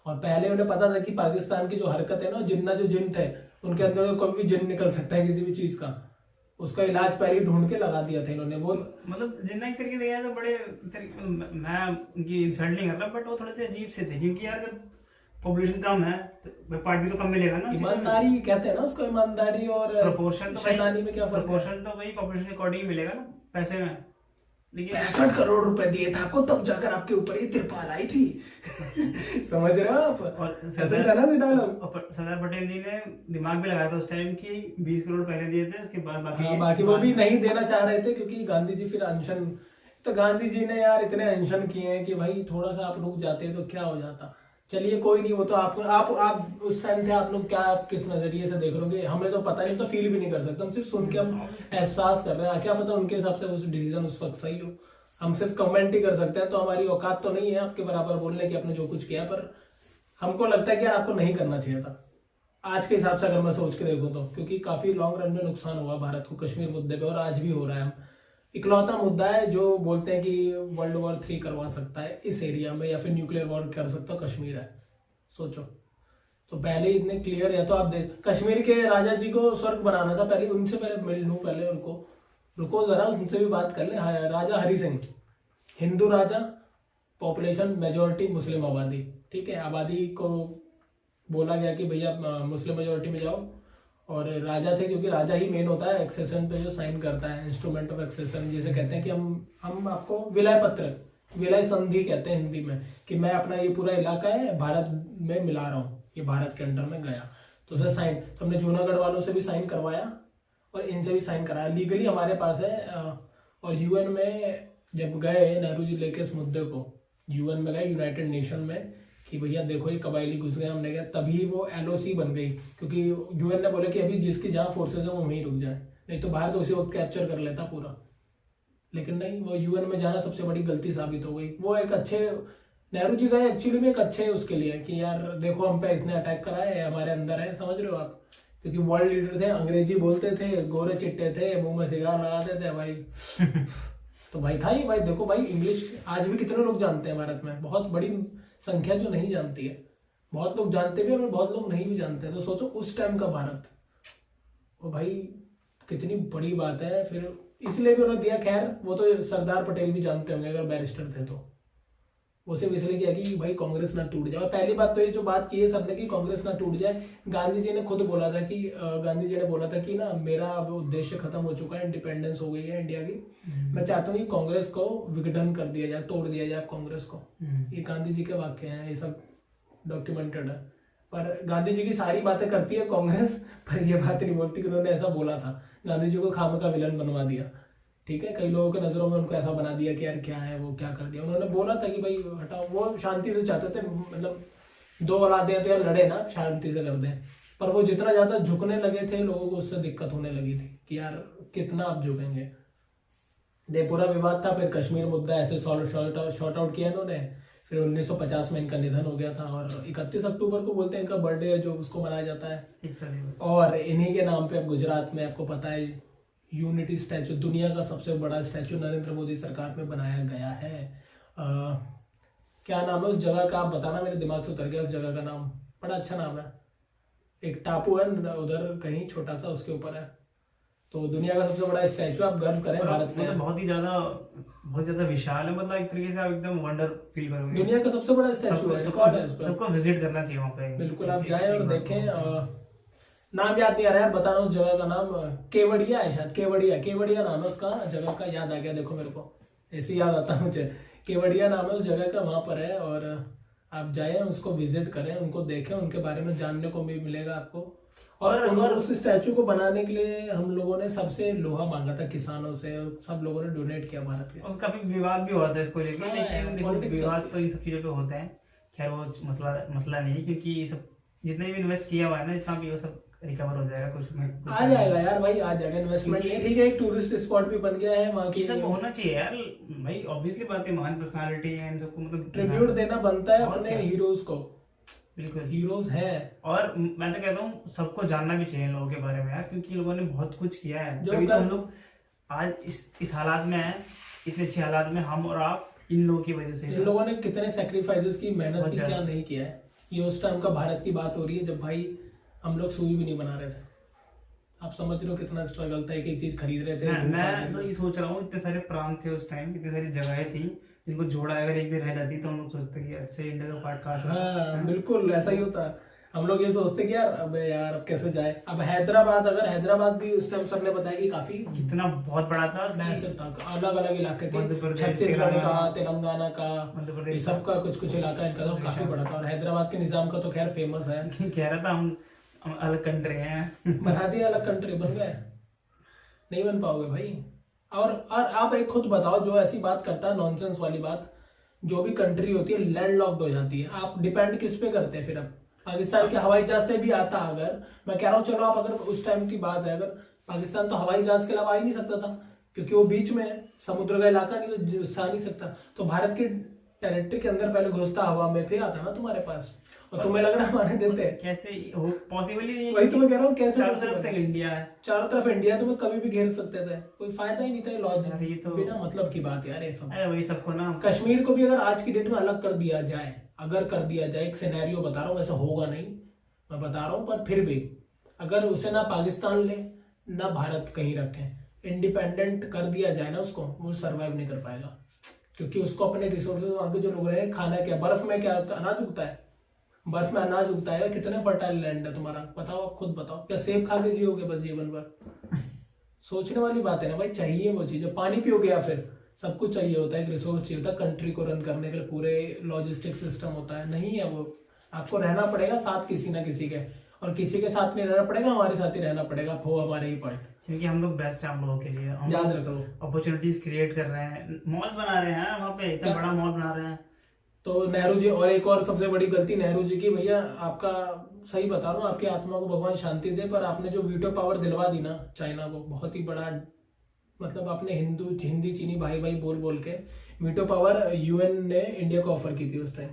और पहले उन्हें पता था कि पाकिस्तान की जो हरकत है ना, जिन थे उनके अंदर कभी भी जिन निकल सकता है किसी भी चीज का, उसका इलाज पहले ढूंढ के लगा दिया था इन्होंने। वो मतलब जिन्ना एक तरीके देखा तो बड़े मैं उनकी इंसल्ट नहीं कर रहा, बट वो थोड़े से अजीब से थे, क्योंकि यार जब पॉपुलेशन कम है तो पार्टी तो कम मिलेगा ना। ईमानदारी कहते हैं ना उसको, ईमानदारी और प्रोपोर्शन तो शैतानी में क्या फर्क है? प्रोपोर्शन तो वही पॉपुलेशन के अकॉर्डिंग मिलेगा ना पैसे में। लेकिन 65 करोड़ रुपए दिए थे आपको, तब जाकर आपके ऊपर ये तिरपाल आई थी। समझ रहे हो आप? और सरदार पटेल जी ने दिमाग भी लगाया था उस टाइम की 20 करोड़ पहले दिए थे, उसके बाद बाकी वो भी नहीं देना चाह रहे थे, क्योंकि गांधी जी फिर अनशन, तो गांधी जी ने यार इतने अनशन किए हैं कि भाई थोड़ा सा आप रुक जाते तो क्या हो जाता। चलिए कोई नहीं, वो तो आप उस टाइम थे, आप लोग क्या, आप किस नजरिए से देख रहे हो हमें तो पता नहीं, तो फील भी नहीं कर सकते, हम सिर्फ सुन के हम एहसास कर रहे हैं। क्या पता उनके हिसाब से उस डिसीजन उस वक्त सही हो, हम सिर्फ कमेंट ही कर सकते हैं। तो हमारी औकात तो नहीं है आपके बराबर बोलने की आपने जो कुछ किया, पर हमको लगता है कि यार आपको नहीं करना चाहिए था आज के हिसाब से, अगर मैं सोच के देखूं तो, क्योंकि काफी लॉन्ग रन में नुकसान हुआ भारत को कश्मीर मुद्दे पे, और आज भी हो रहा है। इकलौता मुद्दा है जो बोलते हैं कि वर्ल्ड वॉर 3 करवा सकता है इस एरिया में, या फिर न्यूक्लियर वॉर कर सकता है, कश्मीर है। सोचो, तो पहले इतने क्लियर, या तो आप देख कश्मीर के राजा जी को स्वर्ग बनाना था, पहले उनसे पहले मिल लूं, पहले उनको रुको जरा, उनसे भी बात कर ले। राजा हरि सिंह, हिंदू राजा, पॉपुलेशन मेजोरिटी मुस्लिम आबादी, ठीक है, आबादी को बोला गया कि भैया मुस्लिम मेजोरिटी में जाओ, और राजा थे, क्योंकि राजा ही मेन होता है एक्सेशन पे जो साइन करता है, इंस्ट्रूमेंट ऑफ एक्सेशन जिसे कहते हैं, कि हम आपको विलय पत्र, विलय संधि कहते हैं हिंदी में, कि मैं अपना ये पूरा इलाका है भारत में मिला रहा हूँ, ये भारत के अंडर में गया, तो उसे साइन, तो हमने जूनागढ़ वालों से भी साइन करवाया और इनसे भी साइन कराया, लीगली हमारे पास है। और यूएन में जब गए नेहरू जी लेके इस मुद्दे को, यूएन में गए, यूनाइटेड नेशन में, कि भैया देखो ये कबायली घुस गए, हमने कहा, तभी वो एलओसी बन गई, क्योंकि यूएन ने बोला कि अभी जिसकी जहां फोर्सेज है वो वहीं रुक जाए, नहीं तो भारत उसी वक्त कैप्चर कर लेता पूरा। लेकिन नहीं, वो यूएन में जाना सबसे बड़ी गलती साबित हो गई। वो एक अच्छे, नेहरू जी गए एक्चुअली में एक अच्छे उसके लिए, कि यार देखो हम पे इसने अटैक करा है, हमारे अंदर है, समझ रहे हो आप, क्योंकि वर्ल्ड लीडर थे, अंग्रेजी बोलते थे, गोरे चिट्टे थे, मुंह में सिगार लगाते थे भाई। तो भाई था ही, भाई देखो भाई, इंग्लिश आज भी कितने लोग जानते हैं भारत में, बहुत बड़ी संख्या जो नहीं जानती है, बहुत लोग जानते भी और बहुत लोग नहीं भी जानते। तो सोचो उस टाइम का भारत, वो भाई कितनी बड़ी बात है। फिर इसलिए भी उन्होंने दिया, खैर वो तो सरदार पटेल भी जानते होंगे अगर बैरिस्टर थे तो, वो सिर्फ इसलिए किया कि भाई कांग्रेस ना टूट जाए। और पहली बात तो ये जो बात की है सबने कि कांग्रेस ना टूट जाए, गांधी जी ने खुद बोला था कि ना मेरा अब उद्देश्य खत्म हो चुका है, इंडिपेंडेंस हो गई है इंडिया की, मैं चाहता हूँ कि कांग्रेस को विघटन कर दिया जाए, तोड़ दिया जाए कांग्रेस को। ये गांधी जी के वाक्य हैं, ये सब डॉक्यूमेंटेड है। पर गांधी जी की सारी बातें करती है कांग्रेस, पर ये बात नहीं बोलती कि उन्होंने ऐसा बोला था। गांधी जी को खाम का विलन बनवा दिया, ठीक है, कई लोगों की नजरों में उनको ऐसा बना दिया कि यार क्या है वो, क्या कर दिया। उन्होंने बोला था कि भाई हटाओ, वो शांति से चाहते थे, मतलब दो औलादे हैं तो यार लड़े ना, शांति से कर दें। पर वो जितना ज्यादा झुकने लगे थे लोगों को उससे दिक्कत होने लगी थी कि यार कितना आप झुकेंगे। पूरा विवाद था, फिर कश्मीर मुद्दा ऐसे शॉर्ट आउट किया इन्होंने। फिर 1950 में इनका निधन हो गया था और 31 अक्टूबर को बोलते हैं इनका बर्थडे है, जो उसको मनाया जाता है। और इन्हीं के नाम पे अब गुजरात में आपको पता है यूनिटी स्टैचू, दुनिया का सबसे बड़ा स्टैचू नरेंद्र मोदी सरकार में बनाया गया है। क्या नाम है उस जगह का, आप बताना, मेरे दिमाग से उतर गया उस जगह का नाम, बड़ा अच्छा नाम है, एक टापू है उधर कहीं छोटा सा, उसके ऊपर है। तो दुनिया का सबसे बड़ा स्टैचू, आप गर्व करें भारत में, बहुत ज्यादा विशाल है, मतलब एक तरीके से आप एकदम वंडर फील करोगे। दुनिया का सबसे बड़ा स्टैचू है, सबको विजिट करना चाहिए वहाँ पे। बिल्कुल आप जाएं और देखें। नाम याद नहीं आ रहा है, बता रहा हूँ उस जगह का नाम, केवड़िया है शायद, केवड़िया नाम है उसका जगह का, याद आ गया, देखो मेरे को ऐसे याद आता है मुझे, केवड़िया नाम है उस जगह का, वहां पर है। और आप जाएं उसको विजिट करें, उनको देखें, उनके बारे में जानने को भी मिलेगा आपको। और उस स्टैचू को बनाने के लिए हम लोगों ने सबसे लोहा मांगा था किसानों से, सब लोगों ने डोनेट किया भारत के। और काफी विवाद भी हुआ था इसको लेकर, लेकिन देखो विवाद तो इन सब चीजों पे होता है, खैर वो मसला नहीं, क्योंकि ये सब जितने भी इन्वेस्ट किया हुआ है ना, जितना भी वो सब रिकवर हो जाएगा कुछ में। आ जाएगा यार भाई, आ जाएगा इन्वेस्टमेंट, ठीक है, एक टूरिस्ट स्पॉट भी बन गया है वहाँ की, सब होना चाहिए यार भाई, ऑब्वियसली बात है, महान पर्सनालिटी है, इन सबको मतलब ट्रिब्यूट देना बनता है अपने हीरोज को। बिल्कुल हीरोज है, और मैं तो कहता हूँ सबको जानना भी चाहिए लोगों के बारे में यार, क्योंकि लोगों ने बहुत कुछ किया है, जो तो हम लोग आज इस हालात में है, इतने अच्छे हालात में, हम और आप इन लोगों की वजह से। इन लोगों ने कितने सेक्रीफाइसेस की, मेहनत की, क्या नहीं किया है। ये उस टाइम का भारत की बात हो रही है जब भाई हम लोग सुई भी नहीं बना रहे थे, आप समझ रहे हो कितना स्ट्रगल था, एक एक चीज खरीद रहे थे। मैं तो ये सोच रहा हूँ, इतने सारे प्रांत थे उस टाइम, इतनी सारी जगहें थी जिनको जोड़ा, अगर एक भी रह जाती तो हम लोग सोचते कि अच्छा इंडिया का पार्ट काश। हाँ बिल्कुल ऐसा ही होता है, हम लोग ये सोचते कि यार अबे यार अब कैसे जाए। अब हैदराबाद, अगर हैदराबाद भी उस टाइम सर ने बताया कि काफी कितना बहुत बड़ा था, मैसिव था, अलग अलग इलाके थे, छत्तीसगढ़ का, तेलंगाना का, ये सब का कुछ इलाका इनका तो काफी बड़ा था। और हैदराबाद के निजाम का तो खैर फेमस है, कह रहा था हम अलग कंट्री हैं, बना दिया अलग कंट्री, बन गए, नहीं बन पाओगे भाई। और आप एक खुद बताओ, जो ऐसी बात करता है नॉनसेंस वाली बात, जो भी कंट्री होती है लैंड लॉक्ड हो जाती है, आप डिपेंड किस पे करते हैं फिर? अब पाकिस्तान के हवाई जहाज से भी आता, अगर मैं कह रहा हूँ चलो आप, अगर उस टाइम की बात है, अगर पाकिस्तान तो हवाई जहाज के अलावा आ ही नहीं सकता था, क्योंकि वो बीच में है, समुद्र का इलाका नहीं, तो आ नहीं सकता, तो भारत के टेरिटरी के अंदर पहले घुसता हवा में, फिर आता ना तुम्हारे पास, और तुम्हें लग रहा है हमारे देते हैं, कैसे पॉसिबल ही नहीं है। वही तो मैं कह रहा हूँ, कैसे चारों तरफ तक इंडिया है, चारों तरफ इंडिया, तुम्हें कभी भी घेर सकते थे, कोई फायदा ही नहीं था। लॉजिक ये तो बिना मतलब की बात यार, ये सब वही सबको ना। कश्मीर को भी अगर आज की डेट में अलग कर दिया जाए, एक सिनेरियो बता रहा हूँ, वैसे होगा नहीं मैं बता रहा हूँ, पर फिर भी अगर उसे ना पाकिस्तान ले ना भारत कहीं रखे, इंडिपेंडेंट कर दिया जाए ना उसको, वो सर्वाइव नहीं कर पाएगा, क्योंकि उसको अपने रिसोर्सेज वहां के जो लोग रहे, खाना क्या, बर्फ में क्या अनाज उगता है, बर्फ में अनाज उगता है, कितने फर्टाइल लैंड है तुम्हारा, बताओ, आप खुद बताओ, क्या सेब खा के जियोगे बस जीवन भर? सोचने वाली बात है ना भाई, चाहिए वो चीज, पानी पियोगे या फिर सब कुछ चाहिए होता है, एक रिसोर्स चाहिए होता है कंट्री को रन करने के लिए, पूरे लॉजिस्टिक सिस्टम होता है, नहीं है वो, आपको रहना पड़ेगा साथ किसी ना किसी के, और किसी के साथ नहीं रहना पड़ेगा, हमारे साथ ही रहना पड़ेगा, आप हो हमारे ही पार्ट, क्योंकि हम लोग बेस्ट है हम लोगों के लिए, याद रखो, अपॉर्चुनिटीज क्रिएट कर रहे हैं, मॉल बना रहे हैं वहाँ पे, इतना बड़ा मॉल बना रहे हैं। तो नेहरू जी, और एक और सबसे बड़ी गलती नेहरू जी की, भैया आपका सही बता रहा हूँ, आपकी आत्मा को भगवान शांति दे, पर आपने जो वीटो पावर दिलवा दी ना चाइना को, बहुत ही बड़ा, मतलब आपने हिंदी चीनी भाई भाई बोल बोल के वीटो पावर यूएन ने इंडिया को ऑफर की थी उस टाइम,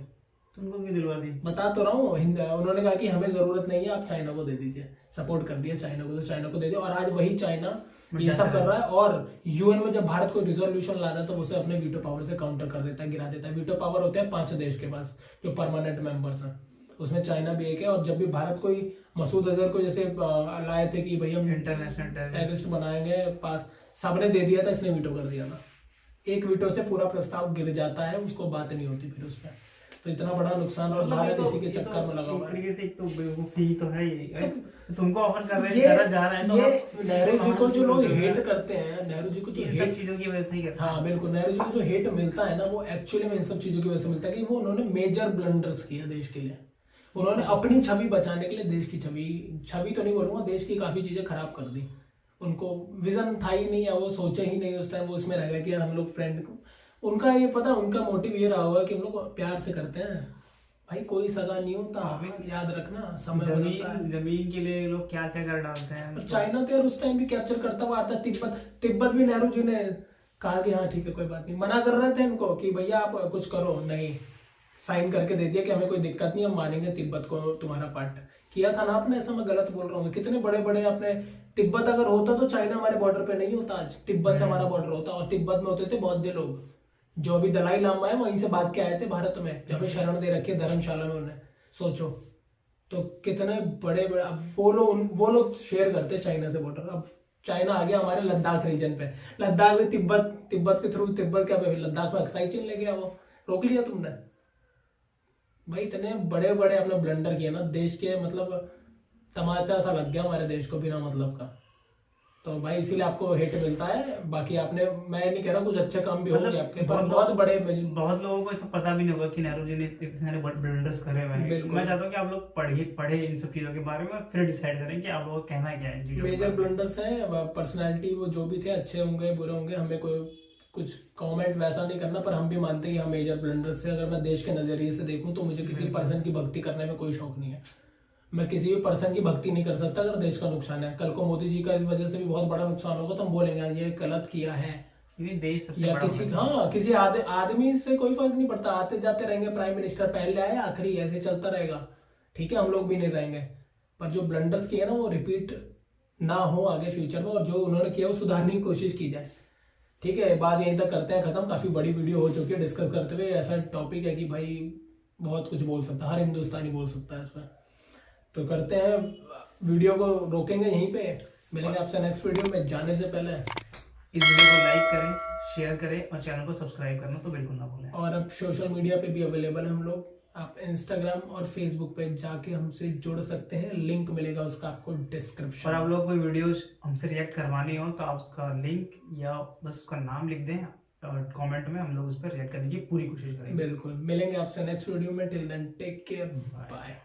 तुमको क्यों दिलवा दी? बता तो रहा हूँ, उन्होंने कहा कि हमें जरूरत नहीं है, आप चाइना को दे दीजिए, सपोर्ट कर दिया चाइना को, तो चाइना को दे दिया, और आज वही चाइना ये सब कर रहा है। और यूएन में जब भारत को रिजोल्यूशन लाना है तो उसे अपने वीटो पावर से काउंटर कर देता है, गिरा देता है। वीटो पावर होते हैं 5 देश के पास जो परमानेंट मेंबर्स हैं, उसमें चाइना भी एक है। और जब भी भारत कोई मसूद अजहर को जैसे लाए थे कि भाई हम इंटरनेशनल टेररिस्ट बनाएंगे, पास सबने दे दिया था, इसने वीटो कर दिया था। एक वीटो से पूरा प्रस्ताव गिर जाता है, उसको बात नहीं होती फिर उस पर। तो इतना बड़ा नुकसान, और भारत इसी के चक्कर में लगा हुआ है। तरीके से एक तो बेवकूफी तो है ही, तुमको ऑफर कर रहे ये हैं, करा जा रहा है, तो ये नेहरू जी को जो लोग हेट करते हैं, नेहरू जी को जो इन सब हेट, चीजों की वजह से ही करते हैं। हाँ बिल्कुल, नेहरू जी को जो हेट मिलता है ना, वो एक्चुअली में इन सब चीजों की वजह से मिलता है कि वो उन्होंने मेजर ब्लंडर्स किया देश के लिए। उन्होंने अपनी छवि बचाने के लिए देश की छवि तो नहीं बोलूंगा, देश की काफी चीजें खराब कर दी। उनको विजन था ही नहीं, या वो सोचे ही नहीं उस टाइम, वो उसमें रह गया कि यार हम लोग फ्रेंड को, उनका ये पता, उनका मोटिव ये रहा होगा कि हम लोग प्यार से करते हैं भाई, कोई सगा नहीं होता, याद रखना, समय बदलता है। जमीन के लिए लोग क्या क्या कर डालते हैं। और चाइना तो यार उस टाइम भी कैप्चर करता हुआ आता, तिब्बत भी नेहरू जी ने कहा कि हाँ ठीक है कोई बात नहीं, मना कर रहे थे इनको कि भैया आप कुछ करो, नहीं, साइन करके दे दिया कि हमें कोई दिक्कत नहीं, हम मानेंगे तिब्बत को तुम्हारा पार्ट। किया था ना आपने, ऐसा मैं गलत बोल रहा हूँ? कितने बड़े बड़े अपने, तिब्बत अगर होता तो चाइना हमारे बॉर्डर पे नहीं होता आज, तिब्बत से हमारा बॉर्डर होता, और तिब्बत में होते थे बौद्ध लोग, जो अभी दलाई लामा है वहीं से भाग के आए थे भारत में, जब हमें शरण दे रखी है धर्मशाला में उन्हें, सोचो तो कितने बड़े बड़े। अब वो लोग शेयर करते चाइना से बॉर्डर, अब चाइना आ गया हमारे लद्दाख रीजन पे, लद्दाख में तिब्बत के थ्रू, तिब्बत क्या लद्दाख में अक्साई चीन ले गया, वो रोक लिया तुमने भाई। इतने बड़े बड़े अपने ब्लंडर किए ना देश के, मतलब तमाचा सा लग गया हमारे देश को बिना मतलब का। तो भाई इसीलिए आपको हेट मिलता है। बाकी आपने, मैं नहीं कह रहा, कुछ अच्छे काम भी होंगे आपके, पर बहुत लोगों को ऐसा पता भी नहीं होगा कि नेहरू जी ने इतने सारे ब्लंडर्स करे हुए हैं। मैं चाहता हूँ कि आप लोग पढ़े इन सब चीजों के बारे में, फिर डिसाइड करें कि आप लोगों का कहना क्या है। मेजर ब्लंडर्स है, पर्सनैलिटी वो जो भी थे, अच्छे होंगे बुरे होंगे, हमें कोई कुछ कमेंट वैसा नहीं करना, पर हम भी मानते हैं कि हम मेजर ब्लंडर्स थे। अगर मैं देश के नजरिए से देखूं तो मुझे किसी पर्सन की भक्ति करने में कोई शौक नहीं है, मैं किसी भी पर्सन की भक्ति नहीं कर सकता अगर देश का नुकसान है। कल को मोदी जी का वजह से भी बहुत बड़ा नुकसान होगा तो हम बोलेंगे ये गलत किया है, देश सबसे या बड़ा किसी, हाँ किसी आदमी से कोई फर्क नहीं पड़ता, आते जाते रहेंगे, प्राइम मिनिस्टर पहले आए आखिरी, ऐसे चलता रहेगा, ठीक है, हम लोग भी नहीं रहेंगे। पर जो ब्लंडर्स किए ना वो रिपीट ना हो आगे फ्यूचर में, और जो उन्होंने किया वो सुधारने की कोशिश की जाए। ठीक है, बात यहीं तक करते हैं खत्म। काफी बड़ी वीडियो हो चुकी है डिस्कस करते हुए, ऐसा टॉपिक है कि भाई बहुत कुछ बोल सकता है, हर हिंदुस्तानी बोल सकता है इसमें। तो करते हैं, वीडियो को रोकेंगे यहीं पे, मिलेंगे आपसे नेक्स्ट वीडियो में। जाने से पहले इस वीडियो को लाइक करें, शेयर करें और चैनल को सब्सक्राइब करना तो बिल्कुल ना भूलें। और अब सोशल मीडिया पे भी अवेलेबल है हम लोग, आप इंस्टाग्राम और फेसबुक पे जाके हमसे जुड़ सकते हैं, लिंक मिलेगा उसका आपको डिस्क्रिप्शन। और आप लोग कोई वीडियोज हमसे रिएक्ट करवानी हो तो आप उसका लिंक या बस उसका नाम लिख दें और कमेंट में, हम लोग उस पर रिएक्ट करने की पूरी कोशिश करेंगे। बिल्कुल, मिलेंगे आपसे नेक्स्ट वीडियो में। Till then take care, bye.